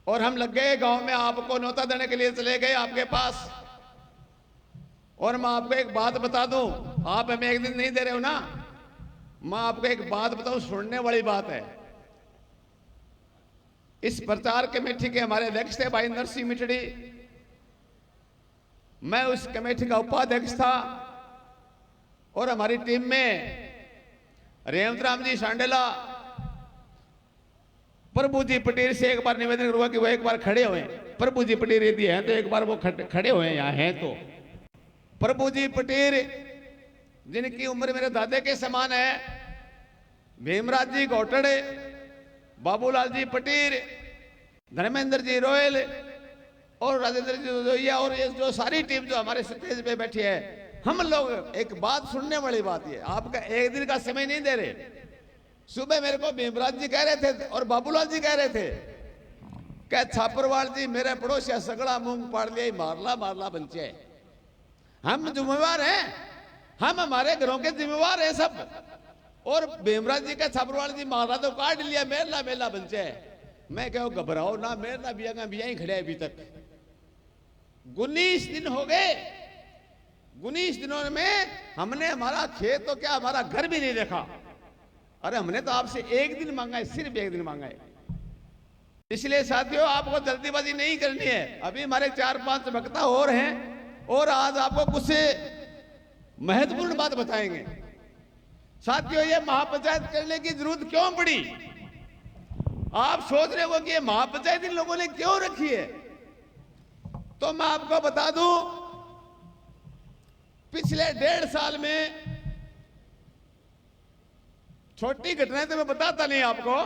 और हम लग गए गांव में, आपको न्योता देने के लिए चले गए आपके पास। और मैं आपको एक बात बता दूं, आप हमें एक दिन नहीं दे रहे हो ना, मैं आपको एक बात बताऊं, सुनने वाली बात है। इस प्रचार कमेटी के हमारे अध्यक्ष थे भाई नरसिंह मिटड़ी, मैं उस कमेटी का उपाध्यक्ष था, और हमारी टीम में रेवंत राम जी सांडेला, प्रभु जी पटेल से एक बार निवेदन करूंगा कि वो एक बार खड़े हुए। प्रभु जी पटेल यदि हैं तो एक बार वो खड़े हुए यहाँ हैं। तो प्रभु जी पटेल, जिनकी उम्र मेरे दादे के समान है, भीमराज जी घोटड़े, बाबूलाल जी पटेल, धर्मेंद्र जी रोयल और राजेंद्र जी जोइया, और ये जो सारी टीम जो हमारे स्टेज पे बैठी है, हम लोग एक बात सुनने वाली बात है, आपका एक दिन का समय नहीं दे रहे। सुबह मेरे को भीमराज जी कह रहे थे और बाबूलाल जी कह रहे थे, क्या छापरवाल जी मेरे पड़ोसिया सगड़ा मूंग पाड़ लिया, मारला मारला बंचे। हम जिम्मेवार हैं, हम हमारे घरों के जिम्मेवार हैं सब। और भीमराज जी का छबरवाल जी मारा तो काट लिया, मेला मेला बंचे है। मैं कहो घबराओ ना, मेरा बिया का बिया ही खड़े अभी तक 19 दिन हो गए। 19 दिनों में हमने हमारा खेत तो क्या हमारा घर भी नहीं देखा। अरे हमने तो आपसे एक दिन मांगा है, सिर्फ एक दिन मांगा है। इसलिए साथियों आपको जल्दीबाजी नहीं करनी है। अभी हमारे 4-5 वक्ता और हैं और आज आपको कुछ महत्वपूर्ण बात बताएंगे। साथियों ये महापंचायत करने की जरूरत क्यों पड़ी? आप सोच रहे हो कि ये महापंचायत इन लोगों ने क्यों रखी है? तो मैं आपको बता दूं, पिछले 1.5 साल में छोटी घटनाएं तो मैं बताता नहीं आपको।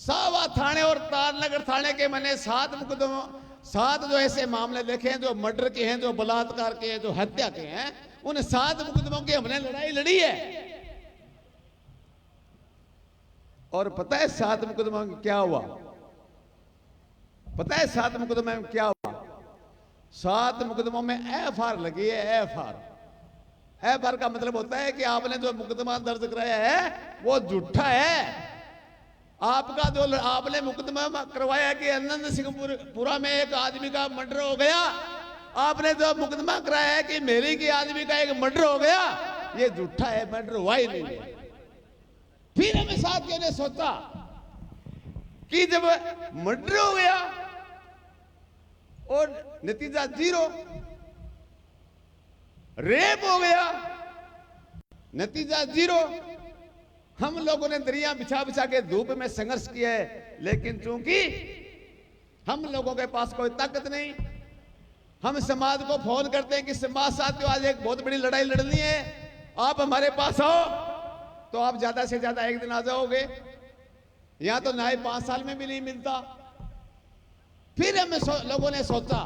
सावा थाने और तारनगर थाने के मैंने 7 मुकदमों 7 जो ऐसे मामले देखे हैं, जो मर्डर के हैं, जो बलात्कार के हैं, जो हत्या के हैं, उन 7 मुकदमों की हमने लड़ाई लड़ी है। और पता है 7 मुकदमों में क्या हुआ? पता है 7 मुकदमों में क्या हुआ? 7 मुकदमों में एफआर लगी है। एफआर का मतलब होता है कि आपने जो मुकदमा दर्ज कराया है वो झूठा है। आपका जो आपने मुकदमा करवाया कि अनंत सिंहपुरा में एक आदमी का मर्डर हो गया, आपने जो मुकदमा कराया है कि मेरी की आदमी का एक मर्डर हो गया, ये झूठा है, मर्डर हुआ ही नहीं है। फिर हमें साथियों ने सोचा कि जब मर्डर हो गया और नतीजा 0, रेप हो गया नतीजा 0, हम लोगों ने दरिया बिछा बिछा के धूप में संघर्ष किया है। लेकिन चूंकि हम लोगों के पास कोई ताकत नहीं, हम समाज को फोन करते हैं कि समाज साथियों आज एक बहुत बड़ी लड़ाई लड़नी है, आप हमारे पास आओ, तो आप ज्यादा से ज्यादा एक दिन आ जाओगे। यहां तो न्याय 5 साल में भी नहीं मिलता। फिर हम लोगों ने सोचा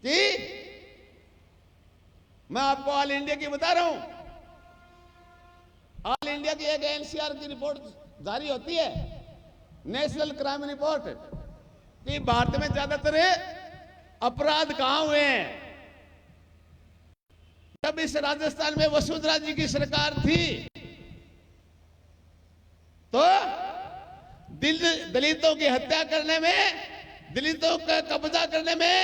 कि मैं आपको ऑल इंडिया की बता रहा हूं, ऑल इंडिया की एक एनसीआर की रिपोर्ट जारी होती है, नेशनल क्राइम रिपोर्ट, कि भारत में ज्यादातर अपराध कहां हुए हैं। जब इस राजस्थान में वसुंधरा जी की सरकार थी तो दलितों की हत्या करने में, दलितों का कब्जा करने में,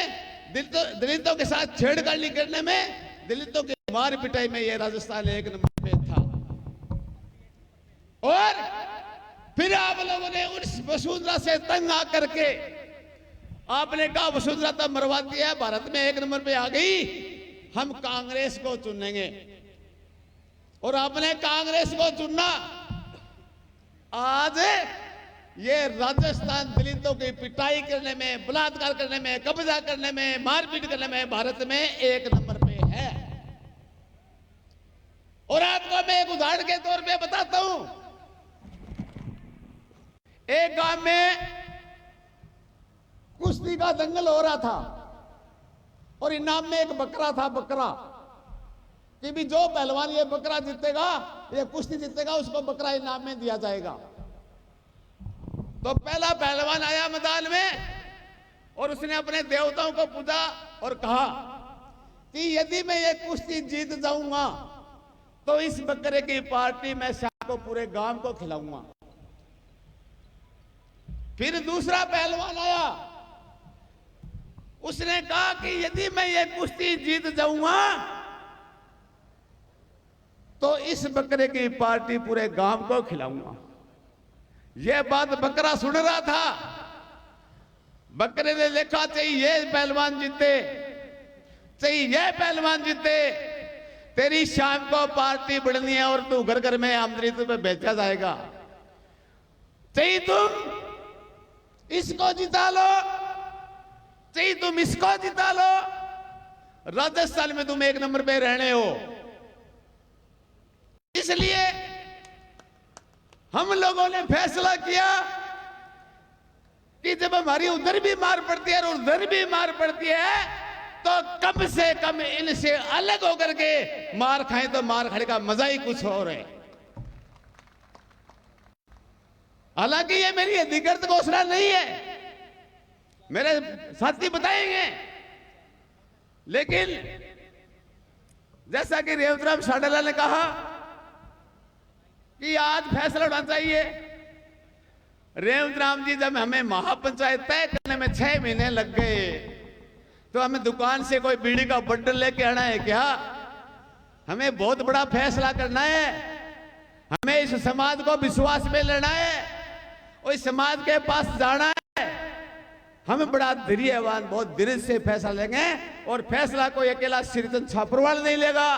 दलितों के साथ छेड़खानी करने में, दलितों की मार पिटाई में यह राजस्थान 1 नंबर पे था। और फिर आप लोगों ने उस वसुंधरा से तंग आकर के आपने कहा वसुंधरा तो मरवाती है, भारत में 1 नंबर पे आ गई, हम कांग्रेस को चुनेंगे। और आपने कांग्रेस को चुना। आज ये राजस्थान दलितों की पिटाई करने में, बलात्कार करने में, कब्जा करने में, मारपीट करने में भारत में 1 नंबर पे है। और आपको मैं एक उदाहरण के तौर पे बताता हूं। एक गांव में कुश्ती का दंगल हो रहा था और इनाम में एक बकरा था, बकरा, कि भी जो पहलवान ये बकरा जीतेगा, ये कुश्ती जीतेगा, उसको बकरा इनाम में दिया जाएगा। तो पहला पहलवान आया मैदान में और उसने अपने देवताओं को पूजा और कहा कि यदि मैं ये कुश्ती जीत जाऊंगा तो इस बकरे की पार्टी मैं शाम को पूरे गांव को खिलाऊंगा। फिर दूसरा पहलवान आया, उसने कहा कि यदि मैं ये कुश्ती जीत जाऊंगा तो इस बकरे की पार्टी पूरे गांव को खिलाऊंगा। यह बात बकरा सुन रहा था। बकरे ने देखा चाहिए ये पहलवान जीते, चाहिए ये पहलवान जीते, तेरी शाम को पार्टी बढ़नी है और तू घर घर में आमदनी तुम्हें बेचा जाएगा, चाहिए तुम इसको जिता लो, चाहिए तुम इसको जिता लो, राजस्थान में तुम 1 नंबर पे रहने हो। इसलिए हम लोगों ने फैसला किया कि जब हमारी उधर भी मार पड़ती है और उधर भी मार पड़ती है तो कम से कम इनसे अलग होकर के मार खाएं तो मार खाने का मजा ही कुछ और है। हालांकि ये मेरी अधिकृत घोषणा नहीं है, मेरे साथी बताएंगे। लेकिन जैसा कि रेवतराम साडेला ने कहा कि आज फैसला होना चाहिए। रेवतराम जी, जब हमें महापंचायत तय करने में 6 महीने लग गए तो हमें दुकान से कोई बीड़ी का बंडल लेके आना है क्या? हमें बहुत बड़ा फैसला करना है। हमें इस समाज को विश्वास में लेना है और इस समाज के पास जाना है। हम बड़ा धैर्यवान, बहुत धीरे से फैसला लेंगे और फैसला कोई अकेला श्रीचंद छापरवाल नहीं लेगा,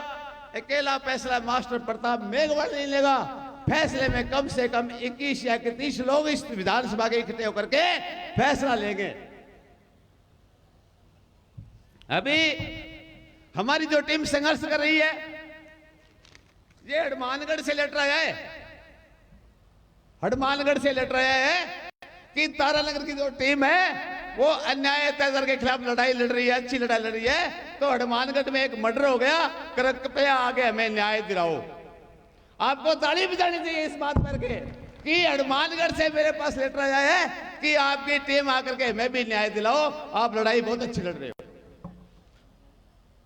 अकेला फैसला मास्टर प्रताप मेघवाल नहीं लेगा। फैसले में कम से कम 21 या 31 लोग इस विधानसभा के इकट्ठे होकर के फैसला लेंगे। अभी हमारी जो टीम संघर्ष कर रही है, ये हनुमानगढ़ से लेटर आया है, हनुमानगढ़ से लेटर आया है कि तारानगर की जो टीम है वो अन्याय अत्याचार के खिलाफ लड़ाई लड़ रही है, अच्छी लड़ाई लड़ रही है। तो हनुमानगढ़ में एक मर्डर हो गया, कृपया आगे हमें न्याय दिलाओ। आपको ताली बजानी चाहिए इस बात पर के कि हनुमानगढ़ से मेरे पास लेटर आया है कि आपकी टीम आकर के हमें भी न्याय दिलाओ, आप लड़ाई बहुत अच्छी लड़ रहे हो।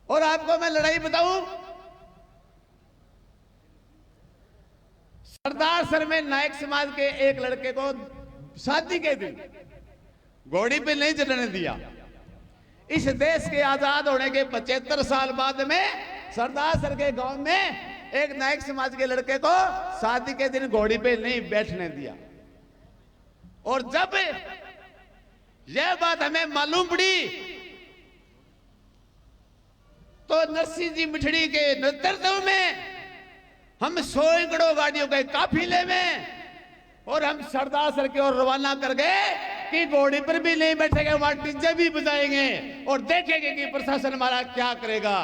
और आपको मैं लड़ाई बताऊं, सरदार सर में नायक समाज के एक लड़के को शादी के दिन घोड़ी पे नहीं चढ़ने दिया। इस देश के आजाद होने के 75 साल बाद में सरदार सर के गांव में एक नायक समाज के लड़के को शादी के दिन घोड़ी पे नहीं बैठने दिया। और जब यह बात हमें मालूम पड़ी तो नरसिंह जी मिठड़ी के नेतृत्व में हम 100 एकड़ों गाड़ियों के काफिले में और हम सरदार सर की ओर रवाना कर गए कि घोड़ी पर भी नहीं बैठेंगे, वहां डीजे भी बजाएंगे और देखेंगे कि प्रशासन हमारा क्या करेगा।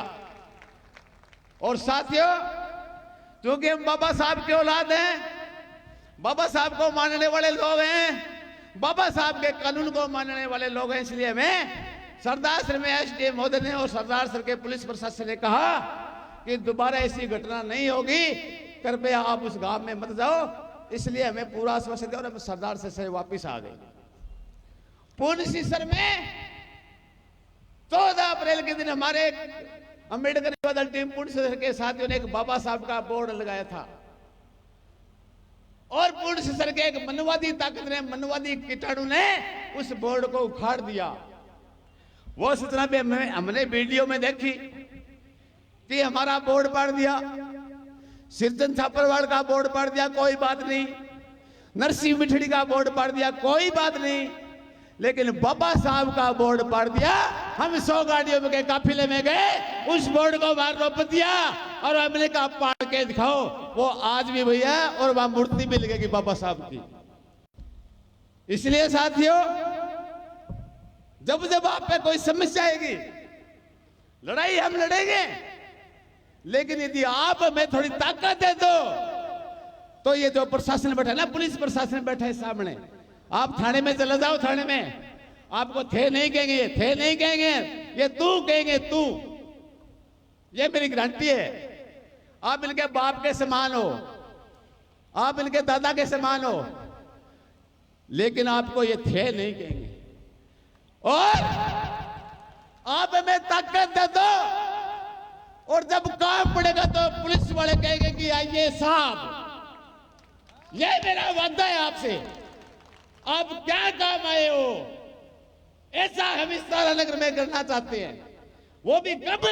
और साथियों, क्योंकि हम बाबा साहब के औलाद हैं, बाबा साहब को मानने वाले लोग हैं, बाबा साहब के कानून को मानने वाले लोग हैं, इसलिए हमें सरदार सर में एसडीएम महोदय ने और सरदार सर के पुलिस प्रशासन ने कहा कि दोबारा ऐसी घटना नहीं होगी, कृपया आप उस गांव में मत जाओ। इसलिए हमें पूरा आश्वासन दिया और हम सरदार सर से वापिस आ गए। पुनसीसर में 14 अप्रैल के दिन हमारे अम्बेडकर युवा दल टीम पुनसीसर के साथियों ने एक बाबा साहब का बोर्ड लगाया था और पुनसीसर के एक मनवादी ताकत ने, मनवादी कीटाणु ने उस बोर्ड को उखाड़ दिया। वो सूचना भी हमने वीडियो में देखी कि हमारा बोर्ड पाड़ दिया, श्रीचंद छापरवाल का बोर्ड पाड़ दिया, कोई बात नहीं, नरसिंह मिठड़ी का बोर्ड पाड़ दिया, कोई बात नहीं, लेकिन बाबा साहब का बोर्ड पाड़ दिया। हम 100 गाड़ियों में गए, काफिले में गए, उस बोर्ड को बाहर रोप दिया और हमने कहा पाड़ के दिखाओ। वो आज भी भैया और वहां मूर्ति भी लगेगी बाबा साहब की। इसलिए साथियों, जब जब आप पे कोई समस्या आएगी, लड़ाई हम लड़ेंगे, लेकिन यदि आप हमें थोड़ी ताकत दे दो तो ये जो प्रशासन बैठा है ना, पुलिस प्रशासन बैठा है सामने, आप थाने में चले जाओ, थाने में आपको थे नहीं कहेंगे, थे नहीं कहेंगे, ये तू कहेंगे, तू। ये मेरी गारंटी है। आप इनके बाप के समान हो, आप इनके दादा के समान हो, लेकिन आपको ये थे नहीं कहेंगे। और आप हमें ताकत दे दो और जब काम पड़ेगा तो पुलिस वाले कहेंगे कि आइए साहब, ये मेरा वादा है आपसे, आप क्या काम आए हो। ऐसा हम इस तारानगर में करना चाहते हैं। वो भी कब,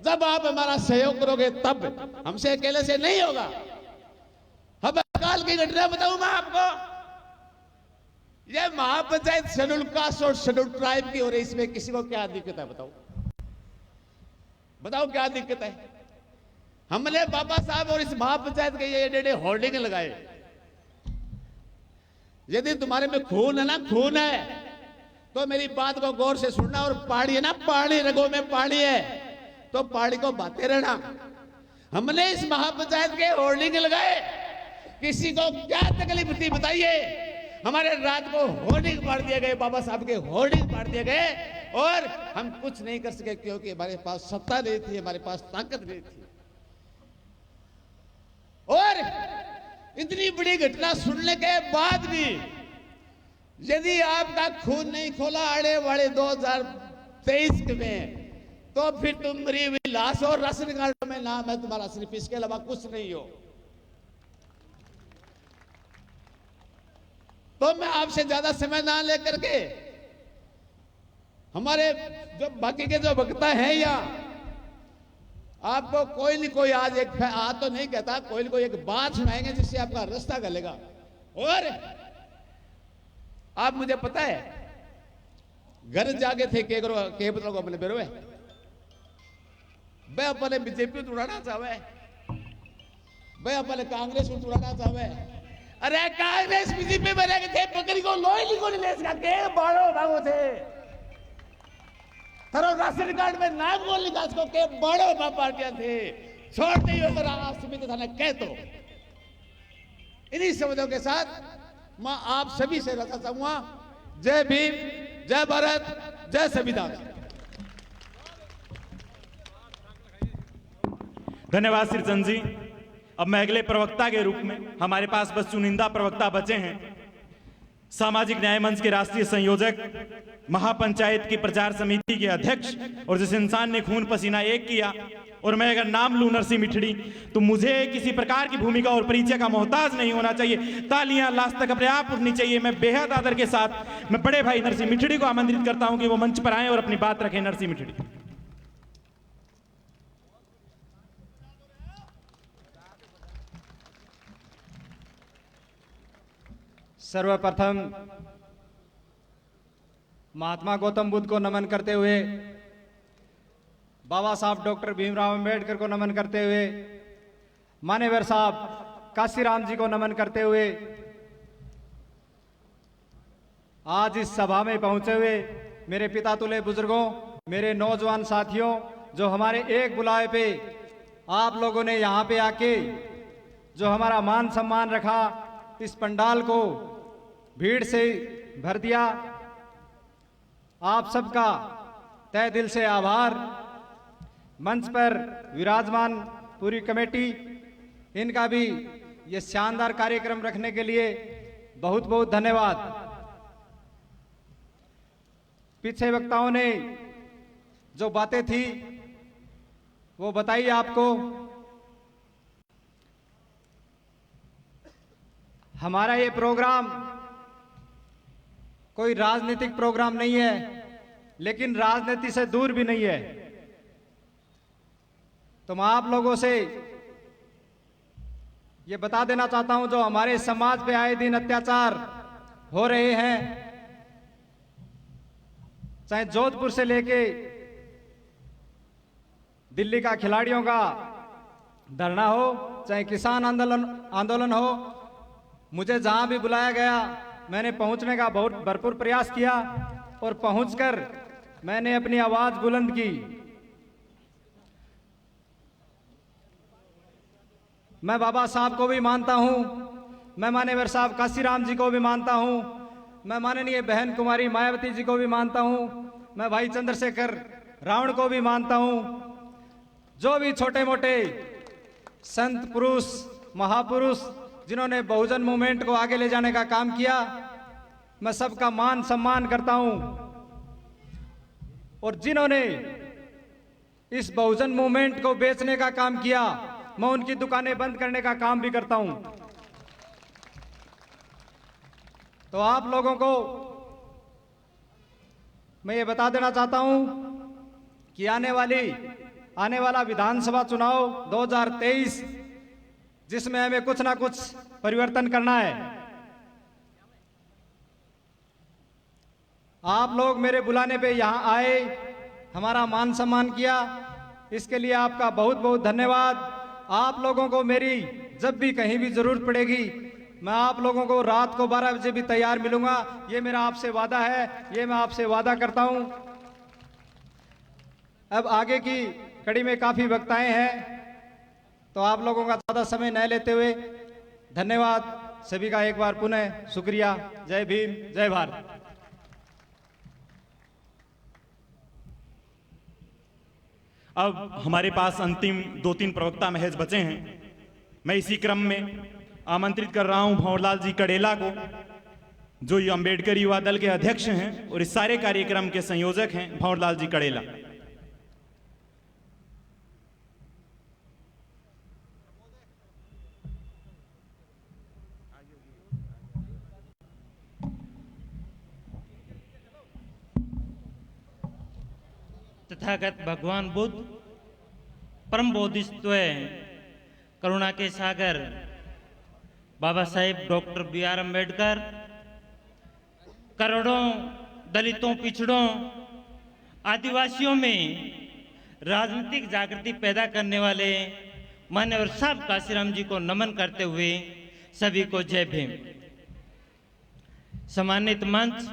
जब आप हमारा सहयोग करोगे तब, हमसे अकेले से नहीं होगा। अब काल की घटना बताऊं मैं आपको, ये महापंचायत शेड्यूल कास्ट और शेड्यूल ट्राइब की हो रही, इसमें किसी को क्या दिक्कत है बताओ, बताओ क्या दिक्कत है। हमने बाबा साहब और इस महापंचायत के ये डेढ़े होर्डिंग लगाए। यदि तुम्हारे में खून है ना, खून है तो मेरी बात को गौर से सुनना। और पहाड़ी है ना, पहाड़ी रगों में पहाड़ी है तो पहाड़ी को बातें रहना। हमने इस महापंचायत के होर्डिंग लगाए, किसी को क्या तकलीफ थी बताइए। हमारे रात को होर्डिंग फाड़ दिए गए, बाबा साहब के होर्डिंग फाड़ दिए गए और हम कुछ नहीं कर सके क्योंकि हमारे पास सत्ता नहीं थी, हमारे पास ताकत नहीं थी। और इतनी बड़ी घटना सुनने के बाद भी यदि आपका खून नहीं खोला आने वाले 2023 में, तो फिर तुम मेरी विलास और राशन कार्ड में नाम है तुम्हारा, सिर्फ इसके अलावा कुछ नहीं हो। तो मैं आपसे ज्यादा समय ना लेकर के हमारे जो बाकी के जो वक्ता हैं या आपको कोई नहीं कोई आज एक तो नहीं कहता, कोई नहीं कोई एक बात सुनाएंगे जिससे आपका रास्ता गलेगा। और आप मुझे पता है घर जाके थे के मतलब को अपने बेरो वे अपने बीजेपी उड़ाना चाहे, वे अपने कांग्रेस को उड़ाना चाहे। अरे कांग्रेस बीजेपी में रह थे बकरी को लोही को नहीं ले सका के बाड़ो भागो थे थारो राशन कार्ड में नाम को लिखा को के बड़ो पार्टियां थे छोड़ नहीं होकर आसमित थाने कह तो। इन्हीं शब्दों के साथ मैं आप सभी से रहना चाहूंगा, जय भीम, जय भारत, जय संविधान। धन्यवाद श्रीचंद जी। अब मैं अगले प्रवक्ता के रूप में, हमारे पास बस चुनिंदा प्रवक्ता बचे हैं, सामाजिक न्याय मंच के राष्ट्रीय संयोजक, महापंचायत की प्रचार समिति के अध्यक्ष और जिस इंसान ने खून पसीना एक किया, और मैं अगर नाम लूं नरसिंह मिठड़ी तो मुझे किसी प्रकार की भूमिका और परिचय का मोहताज नहीं होना चाहिए। तालियां लास्ट तक अपने आप उठनी चाहिए। मैं बेहद आदर के साथ मैं बड़े भाई नरसिंह मिठड़ी को आमंत्रित करता हूं कि वो मंच पर आए और अपनी बात रखें। नरसिंह मिठड़ी। सर्वप्रथम महात्मा गौतम बुद्ध को नमन करते हुए, बाबा साहब डॉक्टर भीमराव अंबेडकर को नमन करते हुए, मान्यवर साहब काशीराम जी को नमन करते हुए, आज इस सभा में पहुंचे हुए मेरे पिता तुल्य बुजुर्गों, मेरे नौजवान साथियों, जो हमारे एक बुलावे पे आप लोगों ने यहाँ पे आके जो हमारा मान सम्मान रखा, इस पंडाल को भीड़ से भर दिया, आप सबका तहे दिल से आभार। मंच पर विराजमान पूरी कमेटी, इनका भी ये शानदार कार्यक्रम रखने के लिए बहुत बहुत धन्यवाद। पीछे वक्ताओं ने जो बातें थी वो बताई आपको। हमारा ये प्रोग्राम कोई राजनीतिक प्रोग्राम नहीं है, लेकिन राजनीति से दूर भी नहीं है। तो मैं आप लोगों से ये बता देना चाहता हूं, जो हमारे समाज पे आए दिन अत्याचार हो रहे हैं, चाहे जोधपुर से लेके दिल्ली का खिलाड़ियों का धरना हो, चाहे किसान आंदोलन हो, मुझे जहां भी बुलाया गया मैंने पहुंचने का बहुत भरपूर प्रयास किया और पहुंचकर मैंने अपनी आवाज बुलंद की। मैं बाबा साहब को भी मानता हूं, मैं मान्यवर साहब काशीराम जी को भी मानता हूं, मैं माननीय बहन कुमारी मायावती जी को भी मानता हूं, मैं भाई चंद्रशेखर रावण को भी मानता हूं। जो भी छोटे मोटे संत पुरुष महापुरुष जिन्होंने बहुजन मूवमेंट को आगे ले जाने का काम किया, मैं सबका मान सम्मान करता हूं। और जिन्होंने इस बहुजन मूवमेंट को बेचने का काम किया, मैं उनकी दुकानें बंद करने का काम भी करता हूं। तो आप लोगों को मैं ये बता देना चाहता हूं कि आने वाला विधानसभा चुनाव 2023, जिसमें हमें कुछ ना कुछ परिवर्तन करना है। आप लोग मेरे बुलाने पे यहाँ आए, हमारा मान सम्मान किया, इसके लिए आपका बहुत बहुत धन्यवाद। आप लोगों को मेरी जब भी कहीं भी जरूरत पड़ेगी, मैं आप लोगों को रात को 12 बजे भी तैयार मिलूंगा। ये मेरा आपसे वादा है, ये मैं आपसे वादा करता हूं। अब आगे की कड़ी में काफी वक्ताएं हैं, तो आप लोगों का ज्यादा समय न लेते हुए धन्यवाद सभी का एक बार पुनः शुक्रिया। जय भीम, जय भारत। अब हमारे पास अंतिम 2-3 प्रवक्ता महज बचे हैं। मैं इसी क्रम में आमंत्रित कर रहा हूं भंवरलाल जी कड़ेला को, जो ये अंबेडकर युवा दल के अध्यक्ष हैं और इस सारे कार्यक्रम के संयोजक हैं। भंवरलाल जी कड़ेला। तथागत भगवान बुद्ध, परम बोधिसत्व, करुणा के सागर बाबा साहेब डॉक्टर B.R. अम्बेडकर, करोड़ों दलितों, पिछड़ों, आदिवासियों में राजनीतिक जागृति पैदा करने वाले मान्यवर साहब काशीराम जी को नमन करते हुए सभी को जय भीम। सम्मानित मंच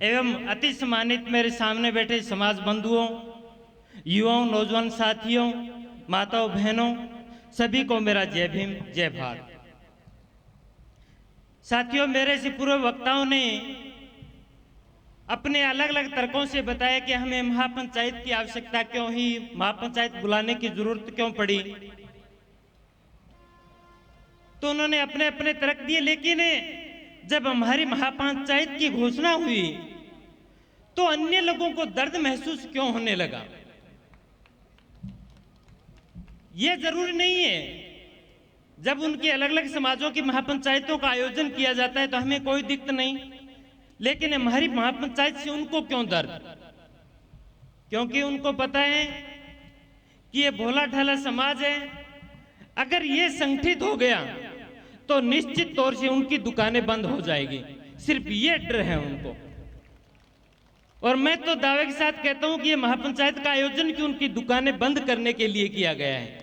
एवं अति सम्मानित मेरे सामने बैठे समाज बंधुओं, युवाओं, नौजवान साथियों, माताओं, बहनों, सभी को मेरा जय भीम, जय भारत। साथियों, मेरे से पूर्व वक्ताओं ने अपने अलग अलग तर्कों से बताया कि हमें महापंचायत की आवश्यकता क्यों हुई, महापंचायत बुलाने की जरूरत क्यों पड़ी। तो उन्होंने अपने अपने तर्क दिए, लेकिन जब हमारी महापंचायत की घोषणा हुई तो अन्य लोगों को दर्द महसूस क्यों होने लगा। यह जरूरी नहीं है, जब उनकी अलग अलग समाजों की महापंचायतों का आयोजन किया जाता है तो हमें कोई दिक्कत नहीं, लेकिन हमारी महापंचायत से उनको क्यों दर्द? क्योंकि उनको पता है कि ये भोला ढाला समाज है, अगर ये संगठित हो गया तो निश्चित तौर से उनकी दुकानें बंद हो जाएगी। सिर्फ ये डर है उनको। और मैं तो दावे के साथ कहता हूं कि ये महापंचायत का आयोजन की उनकी दुकानें बंद करने के लिए किया गया है।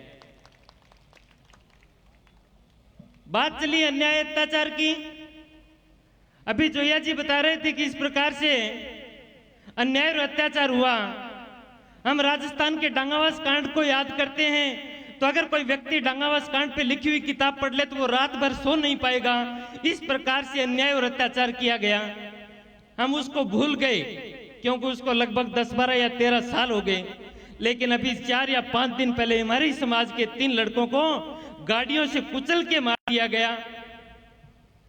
बात चली अन्याय अत्याचार की। अभी जोया जी बता रहे थे कि इस प्रकार से अन्याय और अत्याचार हुआ। हम राजस्थान के डांगावास कांड को याद करते हैं तो अगर कोई व्यक्ति डांगावास कांड पे लिखी हुई किताब पढ़ ले तो वो रात भर सो नहीं पाएगा। इस प्रकार से अन्याय और अत्याचार किया गया। हम उसको भूल गए क्योंकि उसको लगभग 10, 12 या 13 साल हो गए। लेकिन अभी 4 या 5 दिन पहले हमारे समाज के 3 लड़कों को गाड़ियों से कुचल के मार दिया गया।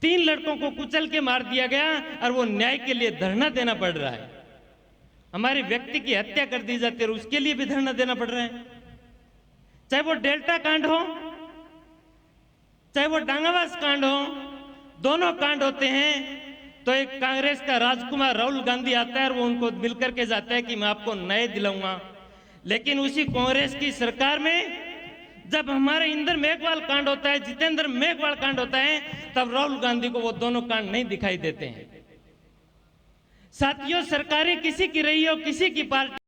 3 लड़कों को कुचल के मार दिया गया और वो न्याय के लिए धरना देना पड़ रहा है। हमारे व्यक्ति की हत्या कर दी जाती है और उसके लिए भी धरना देना पड़ रहा है। चाहे वो डेल्टा कांड हो, चाहे वो डांगावास कांड हो, दोनों कांड होते हैं तो एक कांग्रेस का राजकुमार राहुल गांधी आता है और वो उनको मिलकर के जाता है कि मैं आपको न्याय दिलाऊंगा। लेकिन उसी कांग्रेस की सरकार में जब हमारे इंदर मेघवाल कांड होता है, जितेंद्र मेघवाल कांड होता है, तब राहुल गांधी को वो दोनों कांड नहीं दिखाई देते हैं। साथियों, सरकारें किसी की रही हो, किसी की पार्टी